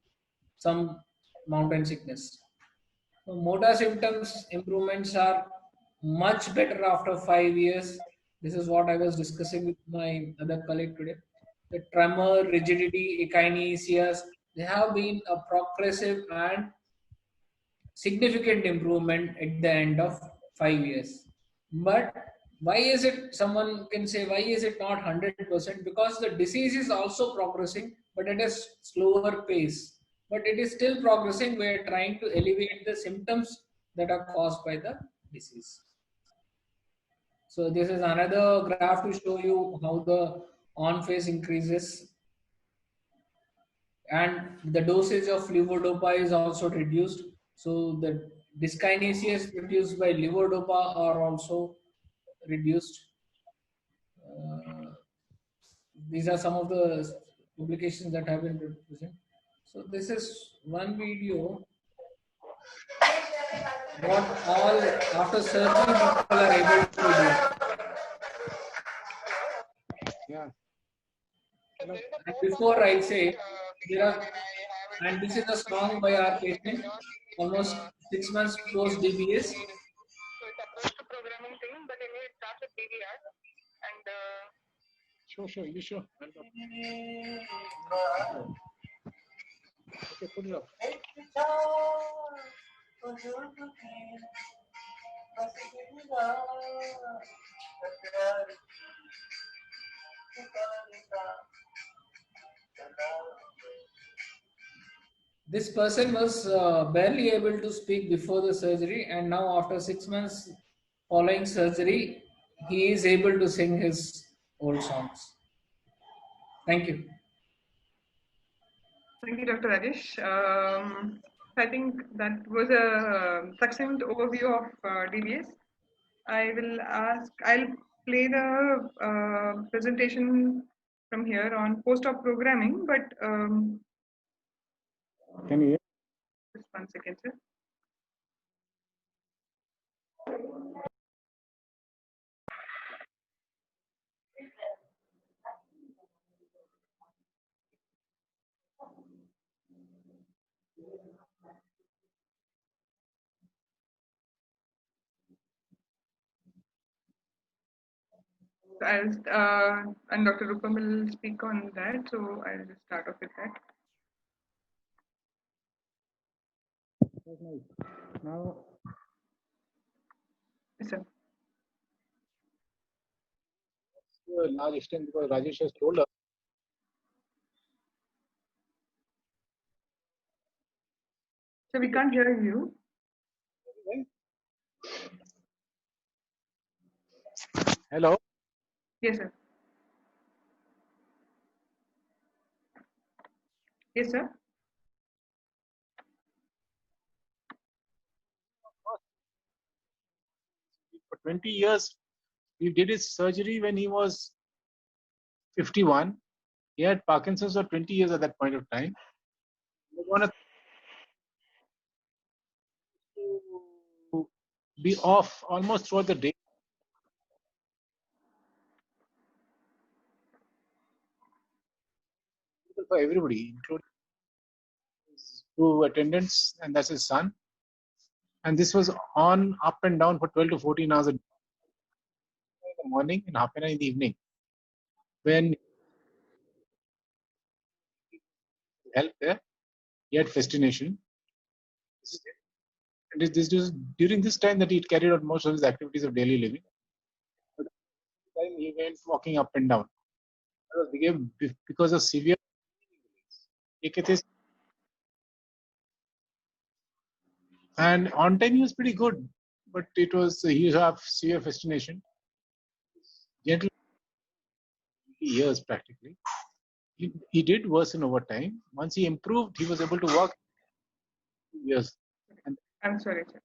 some mountain sickness. So motor symptoms improvements are much better after 5 years. This is what I was discussing with my other colleague today. The tremor, rigidity, echinesias, they have been a progressive and significant improvement at the end of 5 years. But why is it, someone can say, why is it not 100%? Because the disease is also progressing, but at a slower pace. But it is still progressing. We are trying to alleviate the symptoms that are caused by the disease. So this is another graph to show you how the on phase increases, and the dosage of levodopa is also reduced. So the dyskinesias produced by levodopa are also reduced. These are some of the publications that have been present. So this is one video. What all after surgery people are able to do. Yeah. And before I say, there are, and this is a song by our patient, almost 6 months post DBS. So it's approach to programming thing, but anyway, it starts with DVR and Sure. You sure? Okay, put it up. This person was barely able to speak before the surgery, and now after 6 months following surgery, he is able to sing his old songs. Thank you. thank you, Dr. Rajesh. I think that was a succinct overview of DBS. I'll play the presentation from here on post-op programming, but Can you hear? just 1 second, sir. So and Dr. Rupam will speak on that. So I'll just start off with that. Now, Yes, sir. to a large extent, because Rajesh has told us. So we can't hear you. Hello. Yes, sir. Yes, sir. For 20 years, he did his surgery when he was 51. He had Parkinson's for 20 years at that point of time. They want to be off almost throughout the day. For everybody, including his two attendants, and that's his son. And this was on up and down for 12 to 14 hours a day. In the morning and half an hour in the evening. When help there. He had fascination. And this was during this time that he carried out most of his activities of daily living. But time he went walking up and down. That was because of severe. And on time he was pretty good, but it was he used to have severe fascination. Gentle years practically. He did worsen over time. Once he improved, he was able to walk years. And I'm sorry, sir.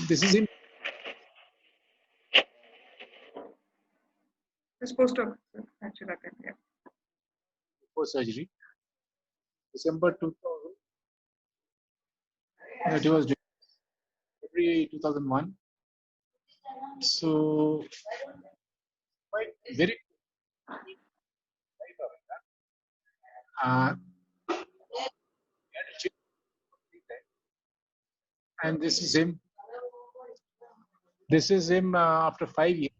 this is in This post-op, actually, that time, yeah. before surgery. December 2000. That was February 2001. So, quite very. And this is him. This is him after 5 years.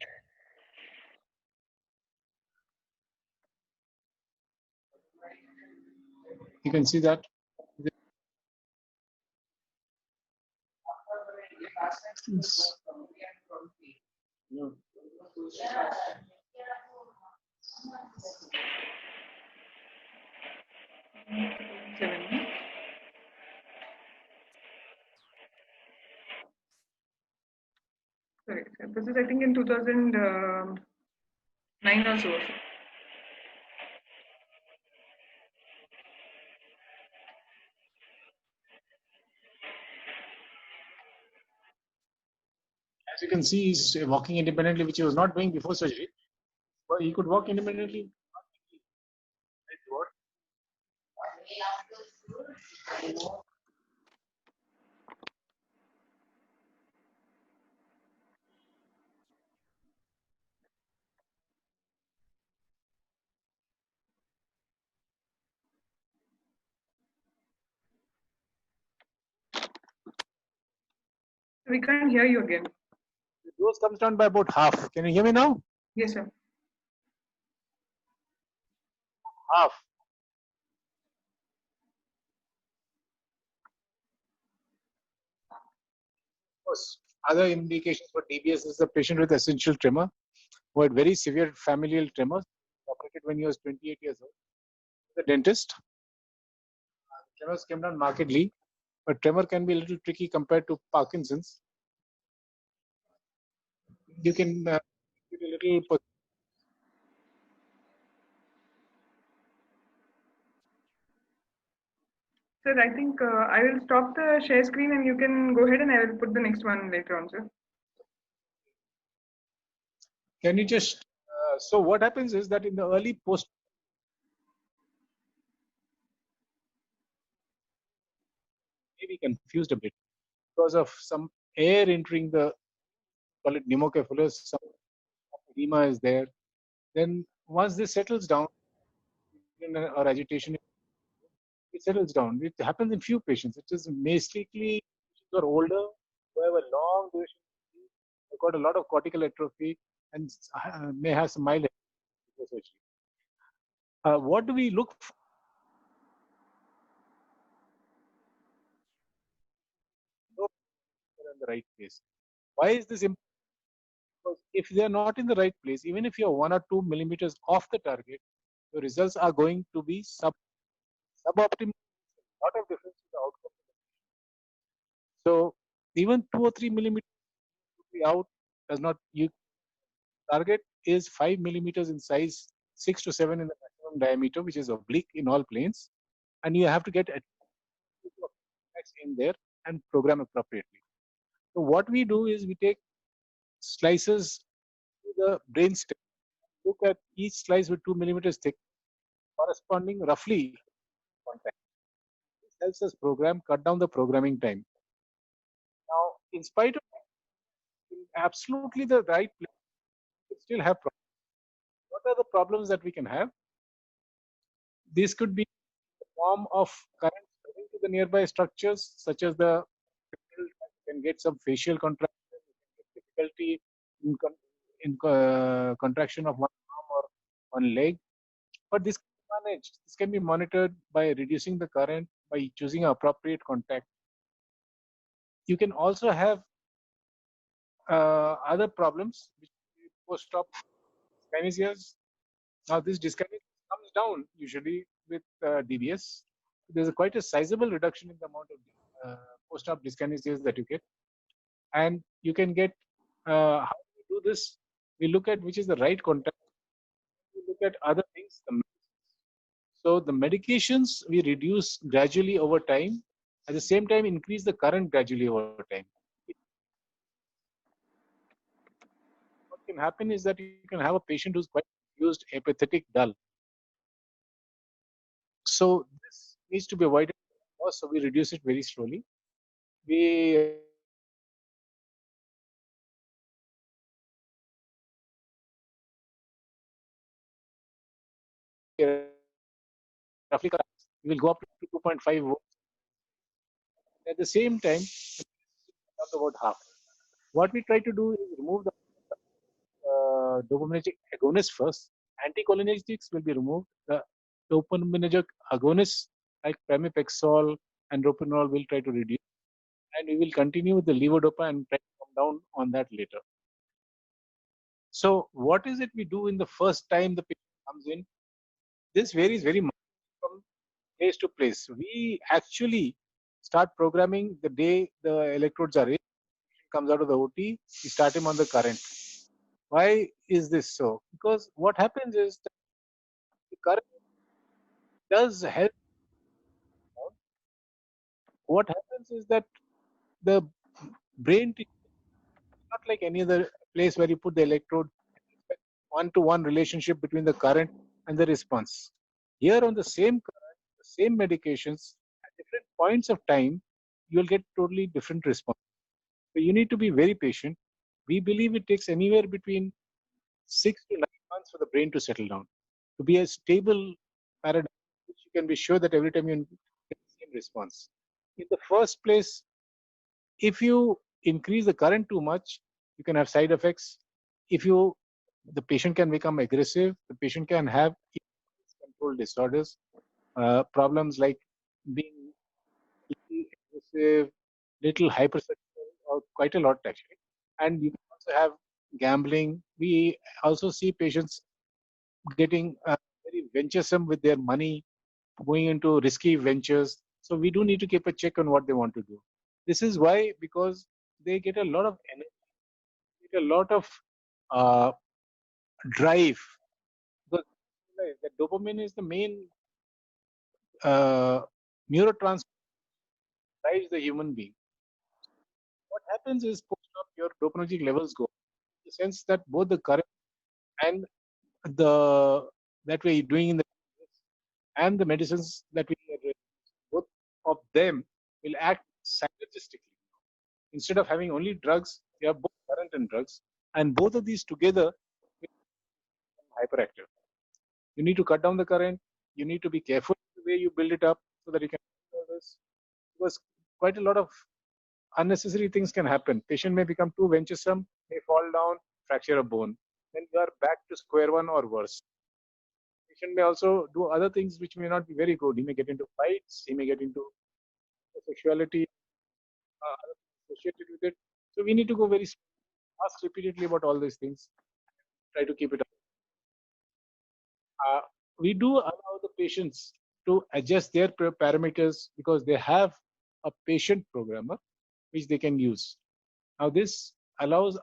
You can see that. No. Sorry, sir. This is, I think, in 2009 or so. As you can see, he's walking independently, which he was not doing before surgery. But he could walk independently. We can't hear you again. The dose comes down by about half. Can you hear me now? Yes, sir. Half. Of course, other indications for DBS is a patient with essential tremor who had very severe familial tremors, operated when he was 28 years old. The dentist. Tremors came down markedly, but tremor can be a little tricky compared to Parkinson's. You can get a little. Sir, I think I will stop the share screen and you can go ahead and I will put the next one later on, sir. Can you just, so what happens is that in the early post, maybe confused a bit because of some air entering the, call it pneumocephalus, some edema is there. Then once this settles down, or agitation, it settles down. It happens in few patients. It is basically patients who are older, who have a long duration, who got a lot of cortical atrophy, and may have some mild surgery. What do we look for? In the right place. Why is this important? Because if they are not in the right place, even if you are 1 or 2 millimeters off the target, your results are going to be suboptimal. A lot of difference in the outcome. So even 2 or 3 millimeters to be out does not. You target is 5 millimeters in size, 6 to 7 in the maximum diameter, which is oblique in all planes, and you have to get in there and program appropriately. So what we do is we take slices to the brain stem, look at each slice with 2 millimeters thick, corresponding roughly contact. This helps us cut down the programming time. Now, in spite of absolutely the right place, we still have problems. What are the problems that we can have? This could be the form of current spreading to the nearby structures, such as the can get some facial contraction, difficulty in contraction of one arm or one leg. But this can be managed. This can be monitored by reducing the current, by choosing an appropriate contact. You can also have other problems, which post-op dyskinesias. Now, this dyskinesia comes down usually with DBS. There's quite a sizable reduction in the amount of post-op dyskinesias that you get. And you can get, how do we do this? We look at which is the right contact. We look at other things. So the medications we reduce gradually over time. At the same time, increase the current gradually over time. What can happen is that you can have a patient who's quite confused, apathetic, dull. So this needs to be avoided. So we reduce it very slowly. We roughly we will go up to 2.5 volts. At the same time, about half. What we try to do is remove the dopaminergic agonist first. Anticholinergics will be removed. The dopaminergic agonists like pramipexole and ropenolol will try to reduce, and we will continue with the levodopa and try to come down on that later. So, what is it we do in the first time the patient comes in? This varies very much from place to place. We actually start programming the day the electrodes are in. Comes out of the OT, we start him on the current. Why is this so? Because what happens is that the current does help. What happens is that the brain is not like any other place where you put the electrode, one-to-one relationship between the current and the response. Here on the same current, the same medications, at different points of time, you'll get totally different response. So you need to be very patient. We believe it takes anywhere between 6 to 9 months for the brain to settle down, to be a stable paradigm, which you can be sure that every time you get the same response. In the first place, if you increase the current too much, you can have side effects. If you, the patient can become aggressive. The patient can have control disorders, problems like being little aggressive, little hypersexual, or quite a lot actually. And you can also have gambling. We also see patients getting very venturesome with their money, going into risky ventures. So we do need to keep a check on what they want to do. This is why, because they get a lot of energy, get a lot of uh, drive. Because the dopamine is the main neurotransmitter that drives the human being. What happens is post-op your dopaminergic levels go, in the sense that both the current and the that we're doing in the and the medicines that we are, both of them will act synergistically. Instead of having only drugs, you have both current and drugs, and both of these together will become hyperactive. You need to cut down the current. You need to be careful the way you build it up so that you can do this, because quite a lot of unnecessary things can happen. Patient may become too venturesome, may fall down, fracture a bone. Then you are back to square one or worse. Patient may also do other things which may not be very good. He may get into fights. He may get into sexuality associated with it. So we need to go very ask repeatedly about all these things. Try to keep it up. We do allow the patients to adjust their parameters because they have a patient programmer which they can use. Now this allows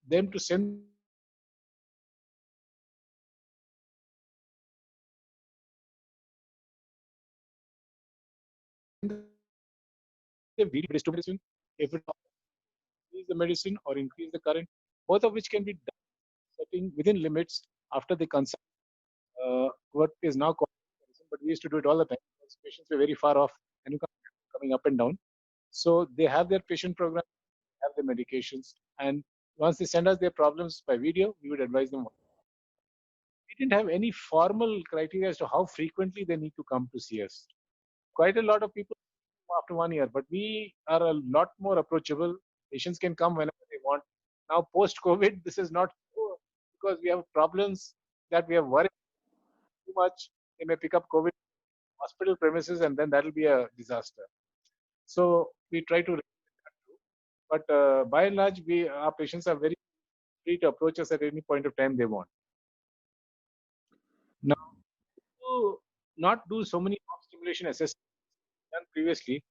them to send the video medicine if it increase the medicine or increase the current, both of which can be done setting within limits after they consult what is now called medicine, but we used to do it all the time because patients were very far off and you coming up and down. So they have their patient program, have their medications, and once they send us their problems by video, we would advise them. We didn't have any formal criteria as to how frequently they need to come to see us. Quite a lot of people after 1 year, but we are a lot more approachable. Patients can come whenever they want. Now, post COVID, this is not so because we have problems that we have worried too much, they may pick up COVID hospital premises, and then that will be a disaster. So we try to, but by and large, our patients are very free to approach us at any point of time they want. Now, to not do so many off stimulation assessments done previously,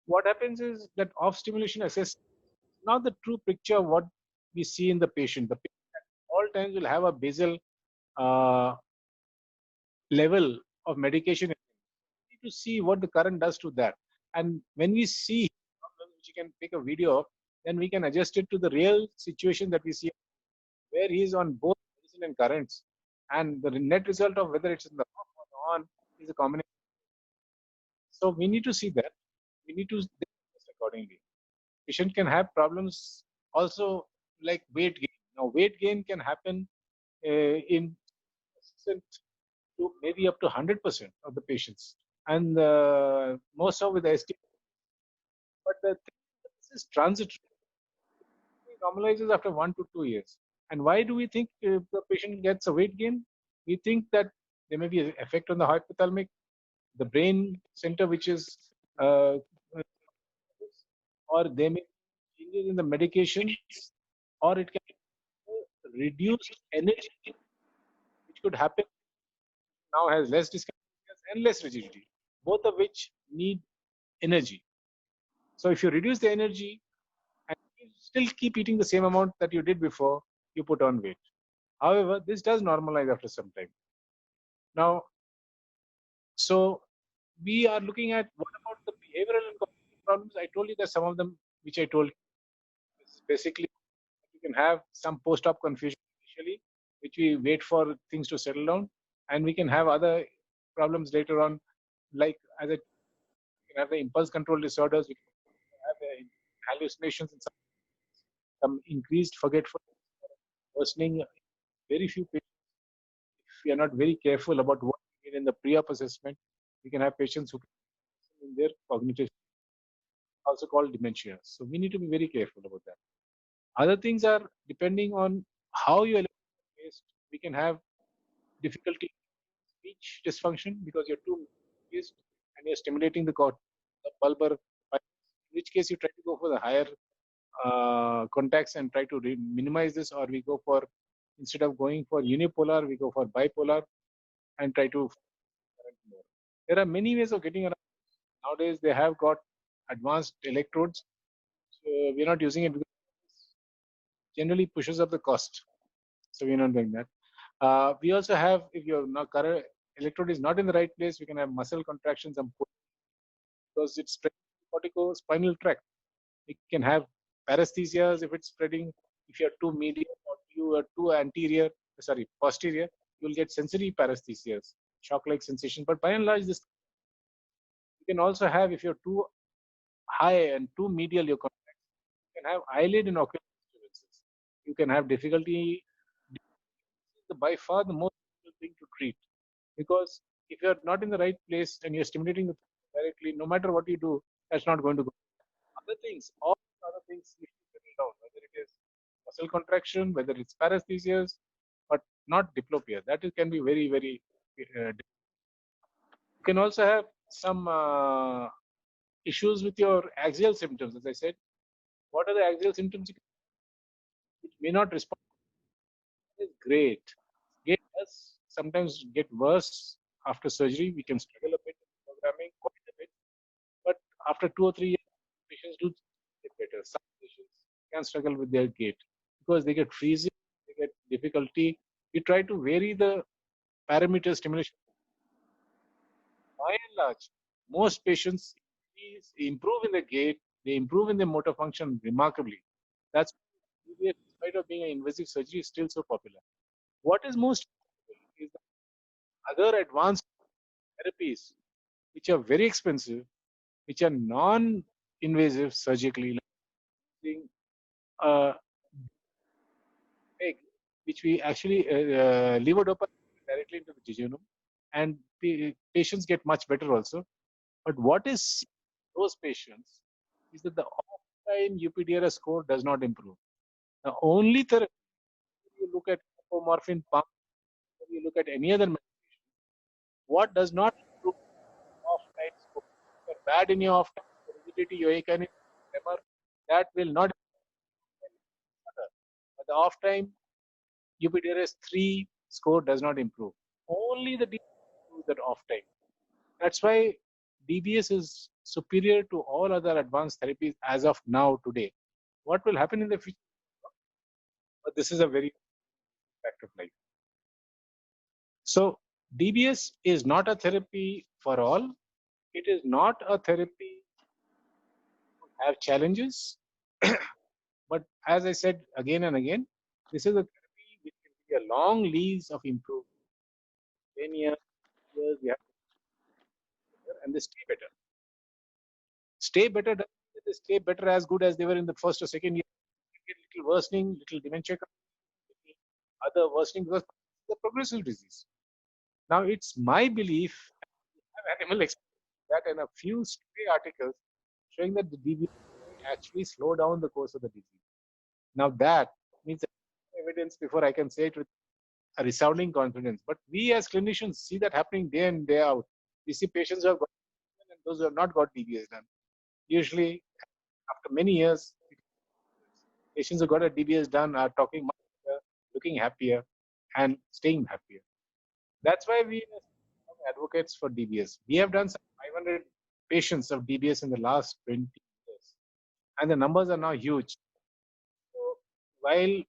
what happens is that off stimulation assessment is not the true picture of what we see in the patient. The patient at all times will have a basal level of medication. We need to see what the current does to that. And when we see problems which you can take a video of, then we can adjust it to the real situation that we see where he is on both medicine and currents. And the net result of whether it's in the off or the on is a combination. So we need to see that. We need to adjust accordingly. Patient can have problems also like weight gain. Now, weight gain can happen in to maybe up to 100% of the patients, and most of with the ST. But the thing is, this is transitory. It normalizes after 1 to 2 years. And why do we think if the patient gets a weight gain? We think that there may be an effect on the hypothalamic, the brain center, which is, or there may be changes in the medications, or it can be reduced energy, which could happen now has less dyskinesias and less rigidity, both of which need energy. So if you reduce the energy and you still keep eating the same amount that you did before, you put on weight. However, this does normalize after some time. Now, so we are looking at what about the behavioral and cognitive problems? I told you that some of them, which I told you, is basically you can have some post-op confusion initially, which we wait for things to settle down, and we can have other problems later on, like as we can have the impulse control disorders, we can have hallucinations, and some increased forgetfulness, worsening. Very few patients, if we are not very careful about what we need in the pre-op assessment, we can have patients who can in their cognitive, also called dementia. So we need to be very careful about that. Other things are depending on how you based. We can have difficulty speech dysfunction because you're too based and you're stimulating the bulbar, in which case you try to go for the higher contacts and try to minimize this, or we go for, instead of going for unipolar, we go for bipolar and try to. There are many ways of getting around. Nowadays they have got advanced electrodes. So we're not using it because it generally pushes up the cost. So we're not doing that. We also have, if your current electrode is not in the right place, we can have muscle contractions and pull because it's spreading corticospinal tract. We can have paresthesias if it's spreading. If you're too medial or you are too posterior, you'll get sensory paresthesias, shock-like sensation. But by and large, this you can also have, if you're too high and too medial, your contact, you can have eyelid and ocular disturbances. You can have difficulty. By far the most difficult thing to treat, because if you're not in the right place and you're stimulating the directly, no matter what you do, that's not going to go. Other things, all other things you should settle down, whether it is muscle contraction, whether it's paresthesias, but not diplopia. That can be very, very. You can also have some issues with your axial symptoms. As I said, what are the axial symptoms? Which may not respond. Is great. Gait does sometimes get worse after surgery. We can struggle a bit in programming, quite a bit, but after 2 or 3 years, patients do get better. Some patients can struggle with their gait because they get freezing, they get difficulty. We try to vary the parameter stimulation. By and large, most patients improve in the gait, they improve in their motor function remarkably. That's why, in spite of being an invasive surgery, is still so popular. What is most is other advanced therapies, which are very expensive, which are non-invasive surgically, like using which we actually levodopa directly into the jejunum, and the patients get much better also. But what is those patients is that the off-time UPDRS score does not improve. The only therapy, you look at apomorphine pump, you look at any other medication, What does not improve off-time score? If you're bad in your off-time, rigidity, your akinine, tremor, that will not improve. But the off-time UPDRS 3 score does not improve. Only the DBS improves that off-time. That's why DBS is superior to all other advanced therapies as of now today. What will happen in the future? But this is a very fact of life. So DBS is not a therapy for all. It is not a therapy to have challenges. But as I said again and again, this is a therapy which will be a long lease of improvement. 10 years, we have and they stay better. Stay better doesn't mean they stay better as good as they were in the first or second year. Get little worsening, little dementia, other worsening because it's a progressive disease. Now it's my belief, I have animal experience that and a few stray articles showing that the DBS actually slow down the course of the disease. Now that means evidence before I can say it with a resounding confidence. But we as clinicians see that happening day in, day out. We see patients who have got and those who have not got DBS done. Usually, after many years, patients who got a DBS done are talking much better, looking happier, and staying happier. That's why we are advocates for DBS. We have done some 500 patients of DBS in the last 20 years, and the numbers are now huge. So while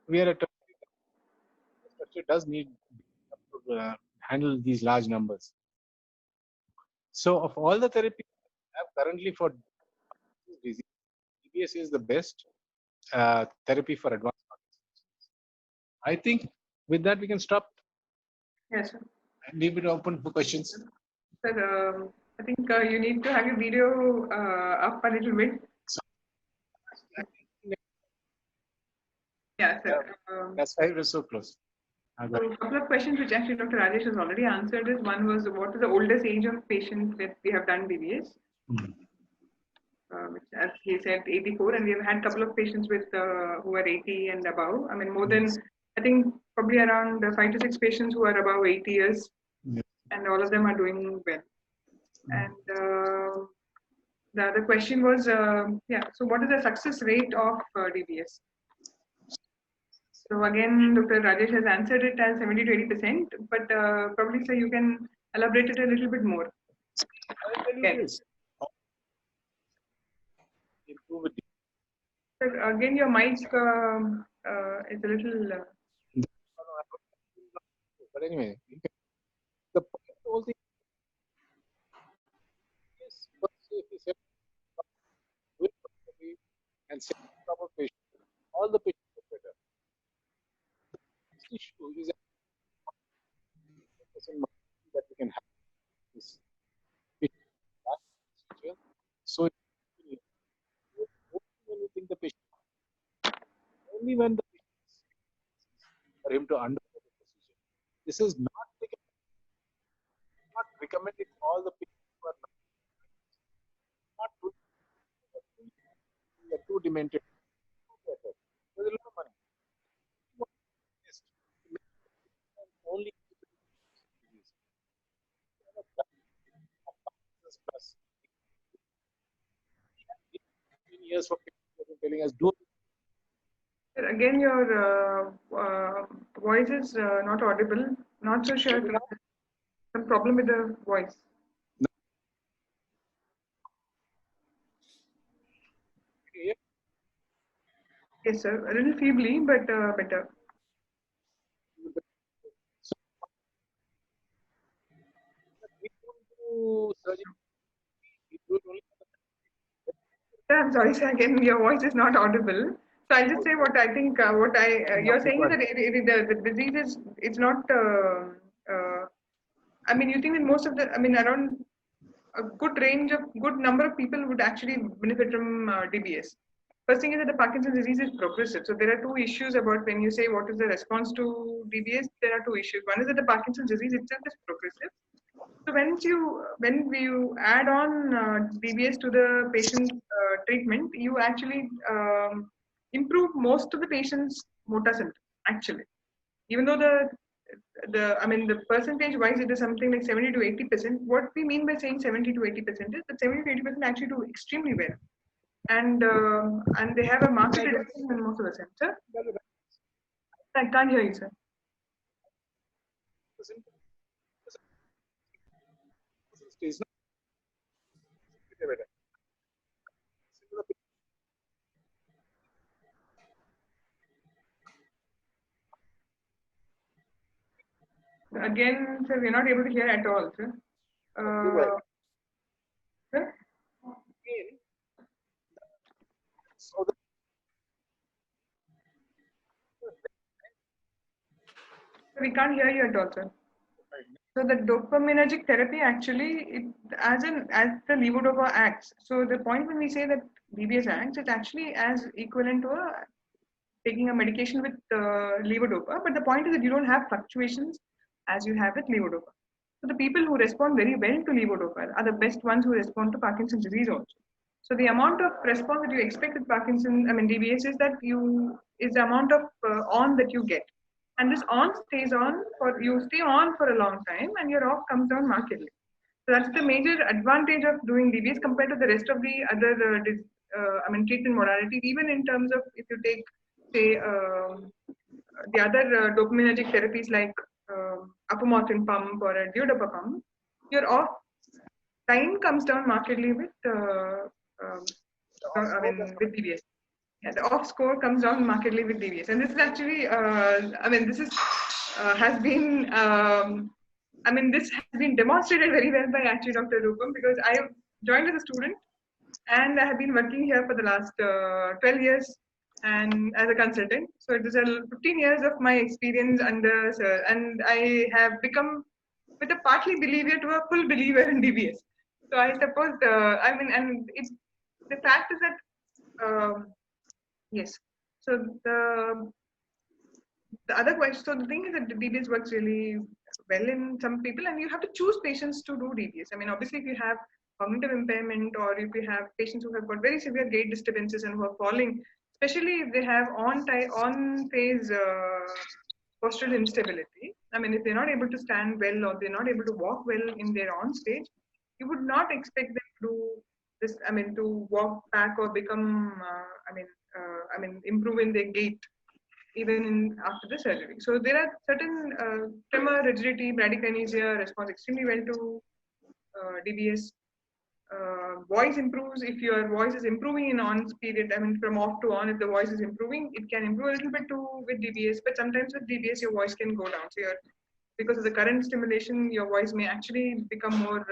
we are a structure does need to handle these large numbers. So of all the therapies we have currently for disease, DBS is the best therapy for advanced Parkinson's. I think with that we can stop. Yes, sir. And leave it open for questions. Sir, I think you need to have your video up a little bit. Yeah, sir. That's why we're so close. So a couple of questions which actually Dr. Rajesh has already answered is one was what is the oldest age of patients that we have done DBS? Which, as he said, 84, and we have had a couple of patients with who are 80 and above. I mean, more than, I think, probably around 5 to 6 patients who are above 80 years, and all of them are doing well. And the other question was, so what is the success rate of DBS? So again, Dr. Rajesh has answered it as 70 to 80%, but probably, sir, you can elaborate it a little bit more. Yes. Again, your mic is a little. But anyway, the whole thing is if you set with and set proper patient, all the patients are better. The issue is that we can have this patient. So when you think the patient, only when the patient is for him to undergo the procedure. This is not recommended for all the patients who are not too demented. There's a lot of money. Only years for telling us do. Again, your voice is not audible. Not so sure. Some problem with the voice. Yes, sir. A little feebly, but better. I'm sorry, sir. Again, your voice is not audible. So I'll just say what I think. You're saying is that the disease is it's not. I mean, you think that most of the, I mean, around a good range of good number of people would actually benefit from DBS. First thing is that the Parkinson's disease is progressive. So there are two issues about when you say what is the response to DBS. There are two issues. One is that the Parkinson's disease itself is progressive. So when you add on DBS to the patient treatment, you actually improve most of the patient's motor symptoms. Actually, even though the percentage wise, it is something like 70 to 80%. What we mean by saying 70 to 80% is that 70 to 80% actually do extremely well, and they have a market reduction in most of the sense. Sir, I can't hear you, sir. Again, sir, we're not able to hear at all, sir. Sir? So the We can't hear you at all, sir. So the dopaminergic therapy actually, as the levodopa acts. So the point when we say that DBS acts, it's actually as equivalent to taking a medication with levodopa. But the point is that you don't have fluctuations as you have with levodopa. So the people who respond very well to levodopa are the best ones who respond to Parkinson's disease also. So the amount of response that you expect with DBS is the amount of on that you get. And this on stays on you stay on for a long time, and your off comes down markedly. So that's the major advantage of doing DBS compared to the rest of the other treatment modalities. Even in terms of if you take say the other dopaminergic therapies like apomorphine pump or a levodopa pump, your off time comes down markedly with DBS. Yeah, the off score comes down markedly with DBS, and this is actually, has been, this has been demonstrated very well by actually Dr. Rupam, because I joined as a student, and I have been working here for the last 12 years, and as a consultant. So it is 15 years of my experience under Sir, and I have become, with a partly believer to a full believer in DBS. So I suppose, and it's the fact is that. Yes. So the other question, so the thing is that the DBS works really well in some people, and you have to choose patients to do DBS. Obviously, if you have cognitive impairment, or if you have patients who have got very severe gait disturbances and who are falling, especially if they have on-phase postural instability. If they're not able to stand well, or they're not able to walk well in their on stage, you would not expect them to do this. To walk back or become, improve in their gait even after the surgery. So there are certain tremor, rigidity, bradykinesia responds extremely well to DBS. Voice improves if your voice is improving in on period. From off to on, if the voice is improving, it can improve a little bit too with DBS. But sometimes with DBS, your voice can go down. So because of the current stimulation, your voice may actually become more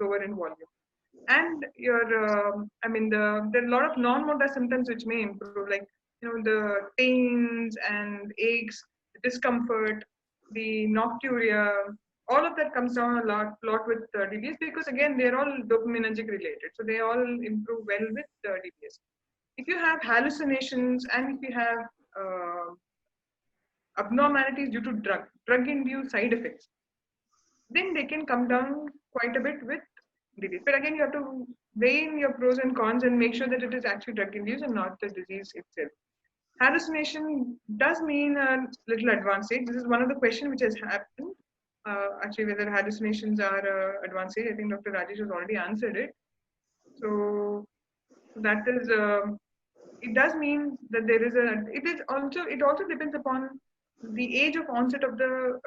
lower in volume. And there are a lot of non-motor symptoms which may improve, like the pains and aches, the discomfort, the nocturia. All of that comes down a lot with DBS, because again they're all dopaminergic related, so they all improve well with DBS. If you have hallucinations and if you have abnormalities due to drug-induced side effects, then they can come down quite a bit with DBS. But again, you have to weigh in your pros and cons and make sure that it is actually drug-induced and not the disease itself. Hallucination does mean a little advanced stage. This is one of the questions which has happened. Actually, whether hallucinations are advanced stage, I think Dr. Rajesh has already answered it. So that is, it does mean that there is it also depends upon the age of onset of the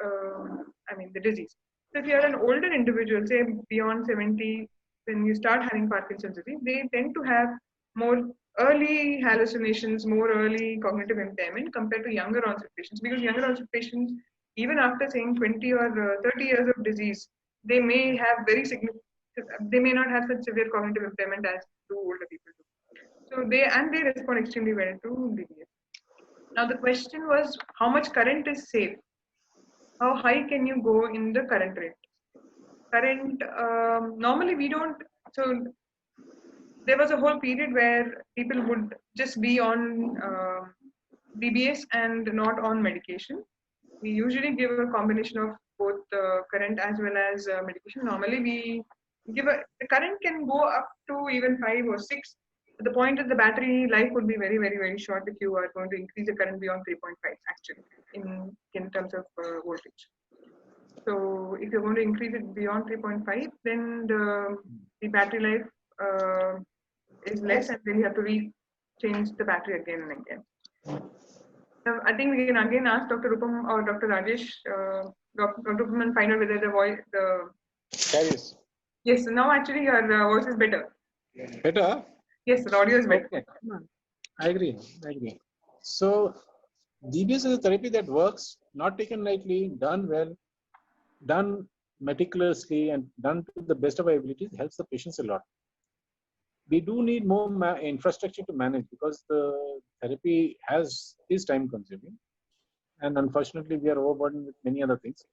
disease. So if you are an older individual, say beyond 70, when you start having Parkinson's disease, they tend to have more early hallucinations, more early cognitive impairment compared to younger onset patients. Because younger onset patients, even after saying 20 or 30 years of disease, they may have they may not have such severe cognitive impairment as do older people do. So they respond extremely well to DBS. Now the question was, how much current is safe? How high can you go in the current rate? Normally we don't. So there was a whole period where people would just be on DBS and not on medication. We usually give a combination of both current as well as medication. Normally we give the current can go up to even 5 or 6. The point is the battery life would be very, very, very short if you are going to increase the current beyond 3.5 actually in terms of voltage. So if you're going to increase it beyond 3.5, then the battery life is less, and then you have to change the battery again and again. Now, I think we can again ask Dr. Rupam or Dr. Rajesh, Dr. Rupam, and find out whether the Carries. Yes, now actually your voice is better. Better? Yes, the audio is better. Okay. I agree. So DBS is a therapy that works, not taken lightly, done well, done meticulously, and done to the best of our abilities, helps the patients a lot. We do need more infrastructure to manage, because the therapy is time consuming, and unfortunately we are overburdened with many other things.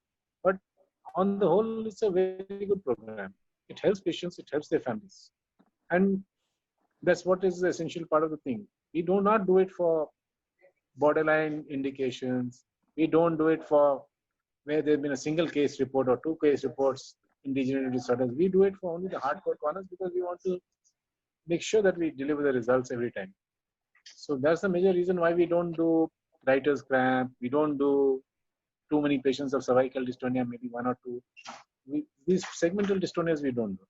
But on the whole, it's a very good program. It helps patients, it helps their families, and that's what is the essential part of the thing. We do not do it for borderline indications. We don't do it for where there's been a single case report or 2 case reports in degenerative disorders. We do it for only the hardcore corners, because we want to make sure that we deliver the results every time. So that's the major reason why we don't do writer's cramp. We don't do too many patients of cervical dystonia, maybe 1 or 2. These segmental dystonias we don't do.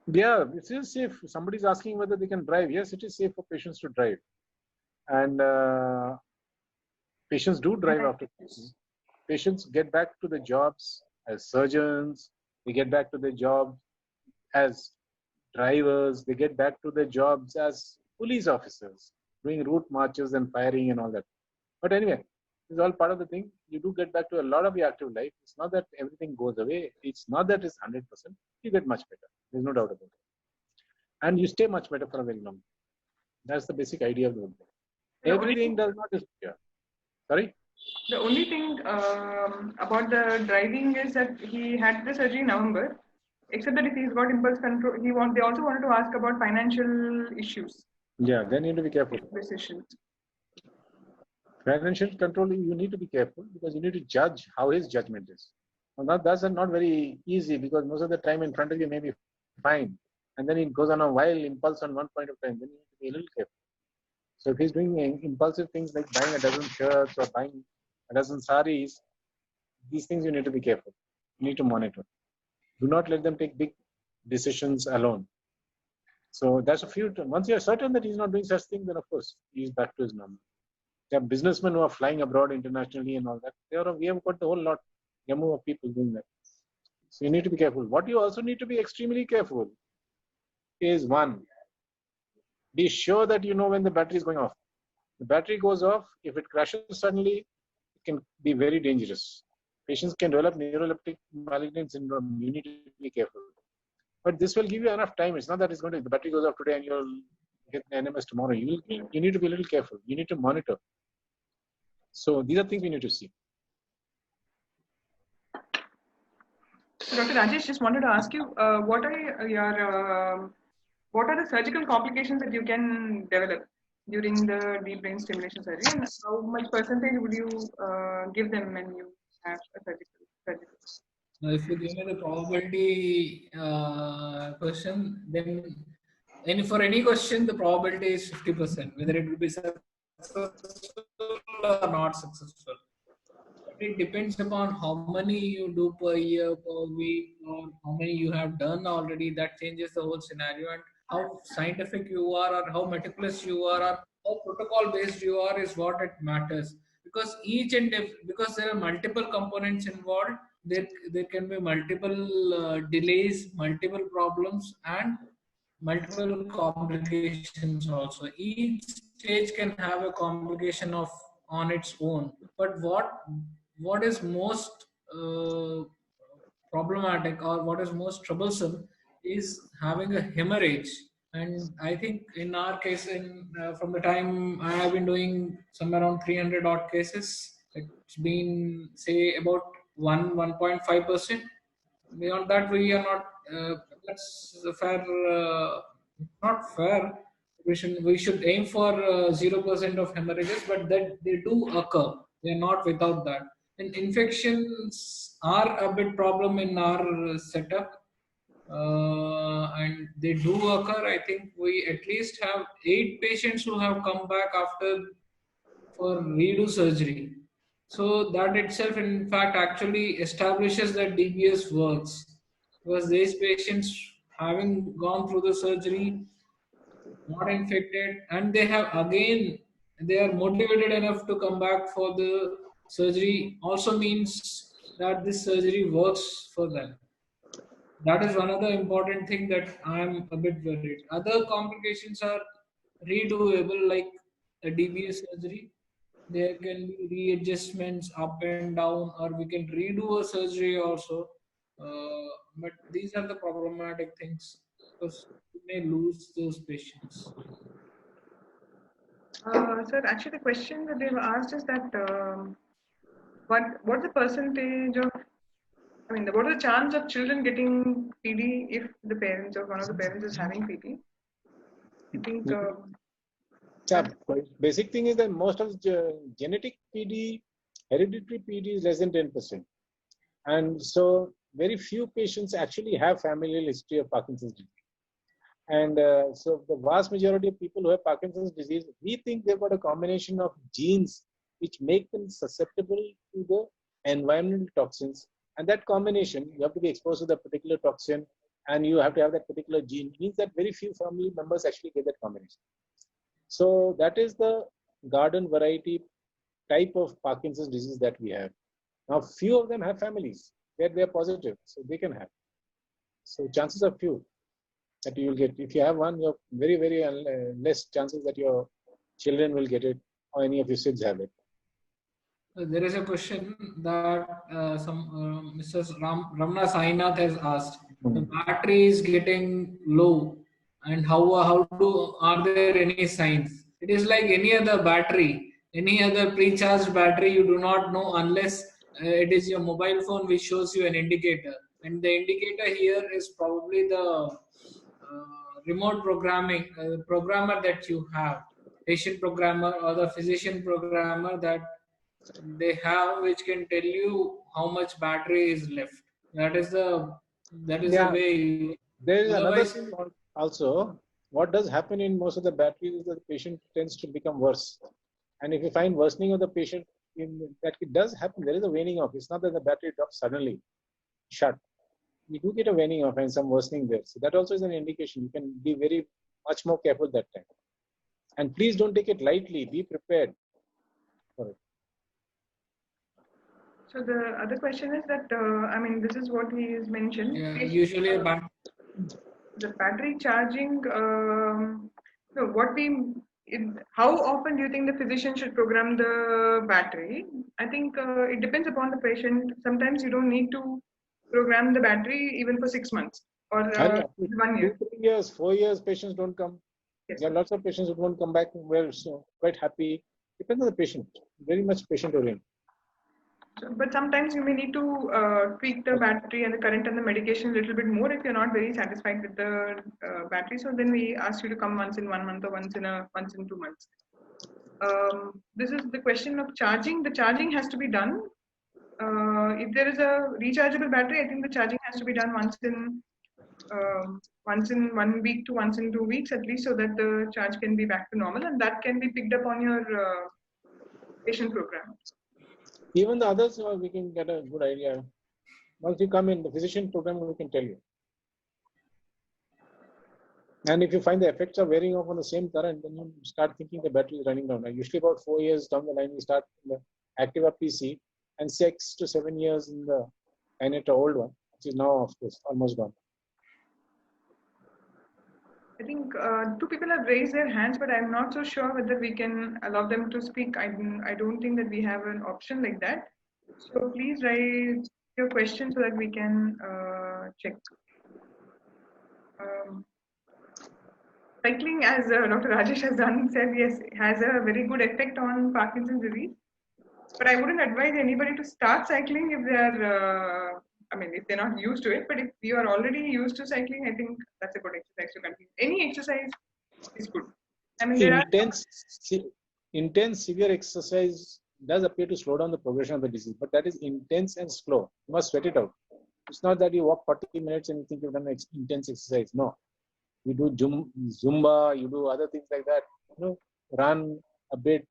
Yeah, it is safe. Somebody is asking whether they can drive. Yes, it is safe for patients to drive. And patients do drive after cases. Patients get back to the jobs as surgeons. They get back to their job as drivers. They get back to their jobs as police officers, doing route marches and firing and all that. But anyway, it's all part of the thing. You do get back to a lot of your active life. It's not that everything goes away. It's not that it's 100%. You get much better. There's no doubt about it. And you stay much better for a very long time. That's the basic idea of the whole thing. Everything does not disappear. Sorry? The only thing about the driving is that he had the surgery in November, except that if he's got impulse control, they also wanted to ask about financial issues. Yeah, then you need to be careful. Decisions. Financial control, you need to be careful, because you need to judge how his judgment is. Now, that's not very easy, because most of the time in front of you may be fine, and then it goes on a wild impulse on one point of time. Then you need to be a little careful. So if he's doing impulsive things like buying a dozen shirts or buying a dozen saris, these things you need to be careful. You need to monitor. Do not let them take big decisions alone. So that's a few. Once you are certain that he's not doing such things, then of course he's back to his normal. There are businessmen who are flying abroad internationally and all that. We have got the whole lot of people doing that. So you need to be careful. What you also need to be extremely careful is, one, be sure that you know when the battery is going off. The battery goes off, if it crashes suddenly, it can be very dangerous. Patients can develop neuroleptic malignant syndrome. You need to be careful. But this will give you enough time. It's not that the battery goes off today and you'll get the NMS tomorrow. You need to be a little careful. You need to monitor. So these are things we need to see. Dr. Rajesh, just wanted to ask you, what are the surgical complications that you can develop during the deep brain stimulation surgery, and how much percentage would you give them when you have a surgical? If you give me the probability question, then for any question, the probability is 50%, whether it will be successful or not successful. It depends upon how many you do per year, per week, or how many you have done already. That changes the whole scenario, and how scientific you are, or how meticulous you are, or how protocol based you are is what it matters. Because because there are multiple components involved, there can be multiple delays, multiple problems, and multiple complications also. Each stage can have a complication on its own. But what is most problematic, or what is most troublesome, is having a hemorrhage. And I think in our case, from the time I have been doing somewhere around 300 odd cases, it's been say about 1.5%. Beyond that, we are not. That's fair. Not fair. We should aim for 0% of hemorrhages, but that they do occur. They are not without that. And infections are a bit problem in our setup, and they do occur. I think we at least have 8 patients who have come back for redo surgery. So that itself, in fact, actually establishes that DBS works, because these patients having gone through the surgery, not infected, and they have again, they are motivated enough to come back for the surgery, also means that this surgery works for them. That is one of the important thing that I'm a bit worried. Other complications are redoable, like a DBS surgery. There can be readjustments up and down, or we can redo a surgery also. But these are the problematic things, because we may lose those patients. Sir, actually, the question that they've asked is that what's the percentage of, I mean, what is the chance of children getting PD if the parents or one of the parents is having PD? I think Yeah, basic thing is that most of the genetic PD, hereditary PD is less than 10%. And so very few patients actually have familial history of Parkinson's disease. And so the vast majority of people who have Parkinson's disease, we think they've got a combination of genes which make them susceptible to the environmental toxins. And that combination, you have to be exposed to the particular toxin and you have to have that particular gene, means that very few family members actually get that combination. So that is the garden variety type of Parkinson's disease that we have. Now, few of them have families where they are positive, so they can have. So chances are few that you will get. If you have one, you have very, very less chances that your children will get it or any of your kids have it. There is a question that Mrs. Ramna Sainath has asked. The battery is getting low, and how do, are there any signs? It is like any other battery, any other pre-charged battery. You do not know unless it is your mobile phone which shows you an indicator, and the indicator here is probably the remote programming programmer that you have, patient programmer or the physician programmer that they have, which can tell you how much battery is left. That is the Yeah. the way. There is another Otherwise, thing also. What does happen in most of the batteries is that the patient tends to become worse. And if you find worsening of the patient, that it does happen, there is a waning off. It's not that the battery drops suddenly, shut. You do get a waning off and some worsening there. So that also is an indication. You can be very much more careful that time. And please don't take it lightly. Be prepared for it. so the other question is that I mean, this is what he has mentioned. yeah, usually The battery charging. So what how often do you think the physician should program the battery? I think it depends upon the patient. Sometimes you don't need to program the battery even for 6 months or 1 year. 2, 3 years, 4 years, patients don't come. Yes. There are lots of patients who won't come back. We're so quite happy. Depends on the patient. Very much patient oriented. But sometimes you may need to tweak the battery and the current and the medication a little bit more if you're not very satisfied with the battery. So then we ask you to come once in 1 month or once in 2 months. This is the question of charging. The charging has to be done. If there is a rechargeable battery, I think the charging has to be done once in 1 week to once in 2 weeks at least, so that the charge can be back to normal, and that can be picked up on your patient program. Even the others, we can get a good idea. Once you come in the physician program, we can tell you. And if you find the effects are wearing off on the same current, then you start thinking the battery is running down. Usually about 4 years down the line, we start the Activa PC, and 6 to 7 years in the Kineto old one, which is now, of course, almost gone. I think 2 people have raised their hands, but I'm not so sure whether we can allow them to speak. I don't think that we have an option like that. So please raise your question so that we can check. Cycling, as Dr. Rajesh has said, yes, has a very good effect on Parkinson's disease. But I wouldn't advise anybody to start cycling if they are, if they're not used to it. But if you are already used to cycling, I think that's a good exercise to continue. Any exercise is good. I mean, intense, severe exercise does appear to slow down the progression of the disease, but that is intense and slow. You must sweat it out. It's not that you walk 40 minutes and you think you've done intense exercise. No. You do Zumba, you do other things like that. Run a bit,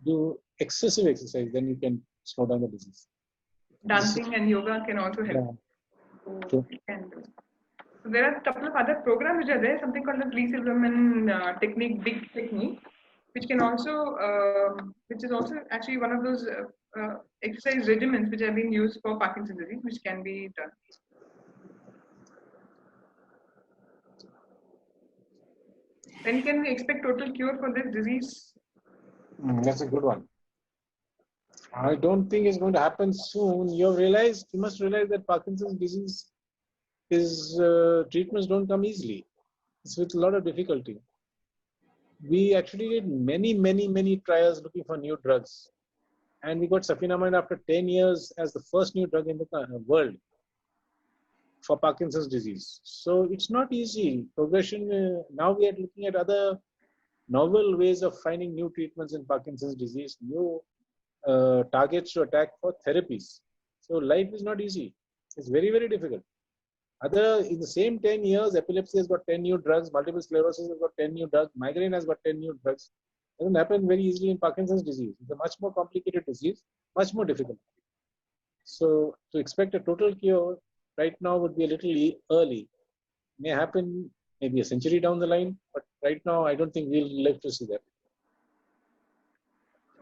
do excessive exercise, then you can slow down the disease. Dancing and yoga can also help. Yeah. So True. it can do. So there are a couple of other programs which are there, something called the Lee Silverman technique, big technique, which can also, which is also actually one of those exercise regimens which have been used for Parkinson's disease, which can be done. When can we expect total cure for this disease? That's a good one. I don't think it's going to happen soon. You must realize that Parkinson's disease is treatments don't come easily. It's with a lot of difficulty. We actually did many trials looking for new drugs, and we got safinamide after 10 years as the first new drug in the world for Parkinson's disease. So it's not easy. Progression. Now we are looking at other novel ways of finding new treatments in Parkinson's disease, new targets to attack for therapies. So life is not easy. It's very difficult. In the same 10 years, epilepsy has got 10 new drugs, multiple sclerosis has got 10 new drugs, migraine has got 10 new drugs. It doesn't happen very easily in Parkinson's disease. It's a much more complicated disease, much more difficult. So to expect a total cure right now would be a little early. May happen maybe a century down the line, but right now I don't think we'll live to see that.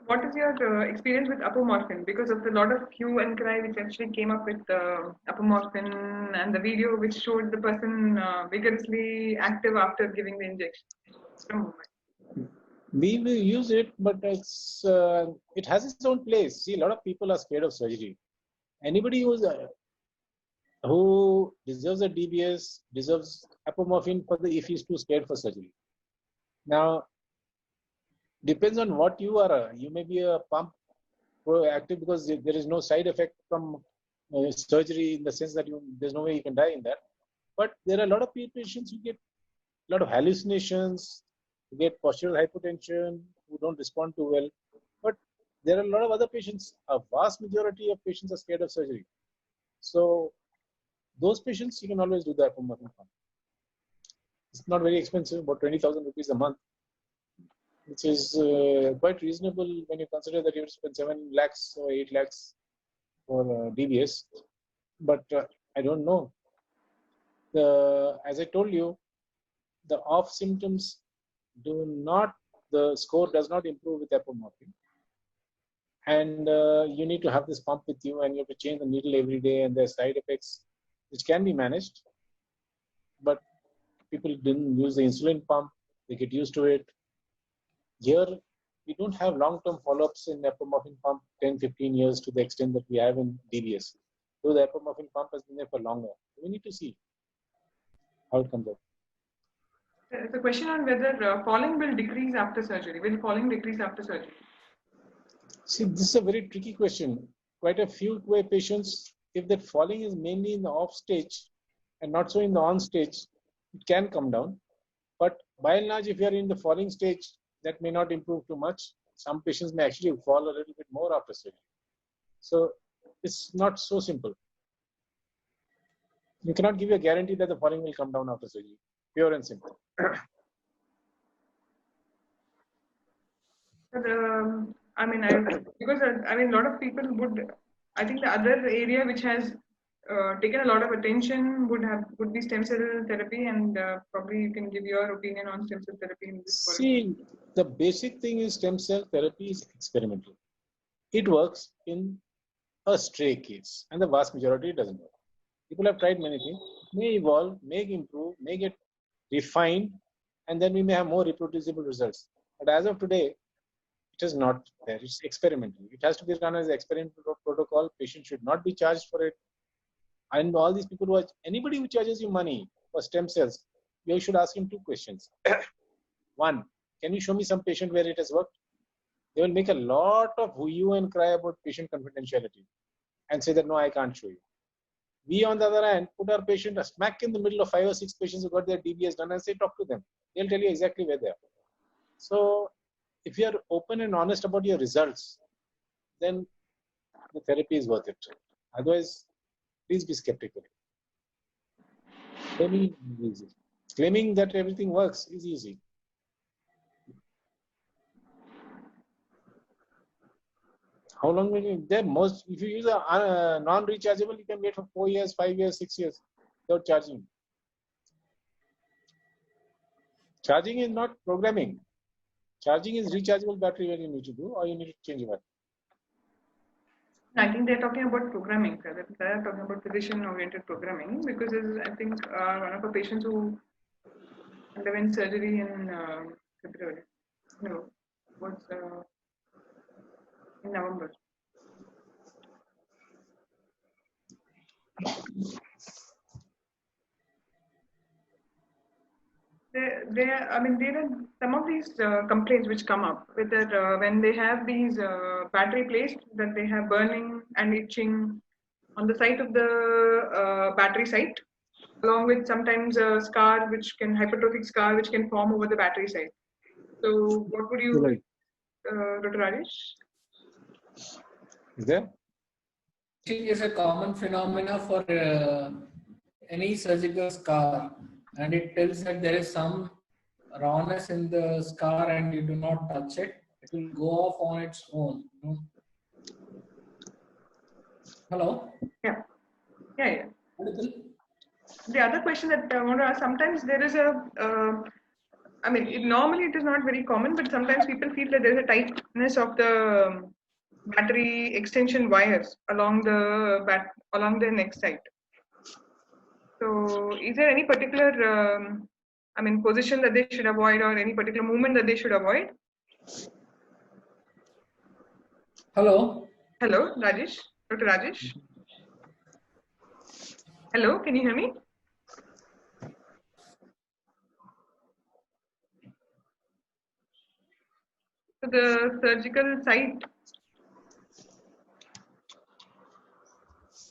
What is your experience with apomorphine? Because of the lot of hue and cry which actually came up with apomorphine and the video which showed the person vigorously active after giving the injection. We will use it, but it has its own place. See, a lot of people are scared of surgery. Anybody who deserves a DBS deserves apomorphine if he's too scared for surgery. Now, depends on what you are. You may be a pump proactive because there is no side effect from surgery in the sense that there's no way you can die in that. But there are a lot of patients who get a lot of hallucinations, who get postural hypotension, who don't respond too well. But there are a lot of other patients. A vast majority of patients are scared of surgery. So those patients, you can always do the apomorphine pump. It's not very expensive, about 20,000 rupees a month, which is quite reasonable when you consider that you have to spend 7 lakhs or 8 lakhs for DBS. But I don't know. As I told you, the off symptoms the score does not improve with apomorphine. And you need to have this pump with you, and you have to change the needle every day, and there are side effects which can be managed. But people didn't use the insulin pump, they get used to it. Here, we don't have long-term follow-ups in apomorphine pump 10-15 years to the extent that we have in DBS. So the apomorphine pump has been there for longer. We need to see how it comes out. There's a question on whether falling will decrease after surgery. Will falling decrease after surgery? See, this is a very tricky question. Quite a few patients, if that falling is mainly in the off stage and not so in the on stage, it can come down. But by and large, if you are in the falling stage, that may not improve too much. Some patients may actually fall a little bit more after surgery. So it's not so simple. You cannot give you a guarantee that the falling will come down after surgery. Pure and simple. But, because a lot of people would. I think the other area which has taken a lot of attention would be stem cell therapy, and probably you can give your opinion on stem cell therapy in this. See, the basic thing is stem cell therapy is experimental. It works in a stray case, and the vast majority it doesn't work. People have tried many things, may evolve, may improve, may get refined, and then we may have more reproducible results. But as of today, it is not there. It's experimental. It has to be run as an experimental protocol. Patients should not be charged for it. And all these people anybody who charges you money for stem cells, you should ask him 2 questions. One, can you show me some patient where it has worked? They will make a lot of hue and cry about patient confidentiality and say that no, I can't show you. We, on the other hand, put our patient smack in the middle of 5 or 6 patients who got their DBS done and say, talk to them. They'll tell you exactly where they are. So if you are open and honest about your results, then the therapy is worth it. Otherwise, please be skeptical. Claiming that everything works is easy. How long will you? There most, if you use a non-rechargeable, you can wait for 4 years, 5 years, 6 years without charging. Charging is not programming. Charging is rechargeable battery where you need to do, or you need to change the battery. I think they're talking about programming. They're talking about physician-oriented programming because I think one of our patients who underwent surgery in February. No, was in November. There are some of these complaints which come up with that when they have these battery placed, that they have burning and itching on the site of the battery site, along with sometimes a scar, hypertrophic scar, which can form over the battery site. So, what would you, Right. Dr. Rajesh? Is there? Itching is a common phenomena for any surgical scar, and it tells that there is some rawness in the scar and you do not touch it. It will go off on its own. Hello? Yeah. Audible? The other question that I want to ask, sometimes there is normally it is not very common, but sometimes people feel that there is a tightness of the battery extension wires along the neck side. So, is there any particular, position that they should avoid, or any particular movement that they should avoid? Hello? Hello, Rajesh, Dr. Rajesh. Hello, can you hear me? So the surgical site.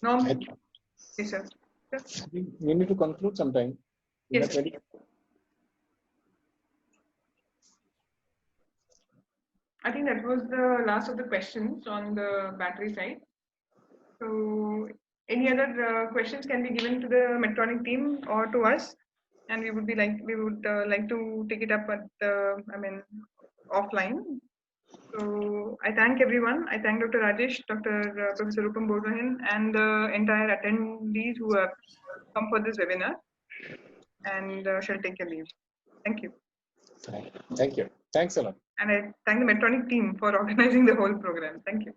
No. Yes, sir. We need to conclude sometime. Yes. I think that was the last of the questions on the battery side. So, any other questions can be given to the Medtronic team or to us, and we would like to take it up at offline. So, I thank everyone. I thank Dr. Rajesh, Professor Rupam Borgohain, and the entire attendees who have come for this webinar, and shall take your leave. Thank you. Thank you. Thanks a lot. And I thank the Medtronic team for organizing the whole program. Thank you.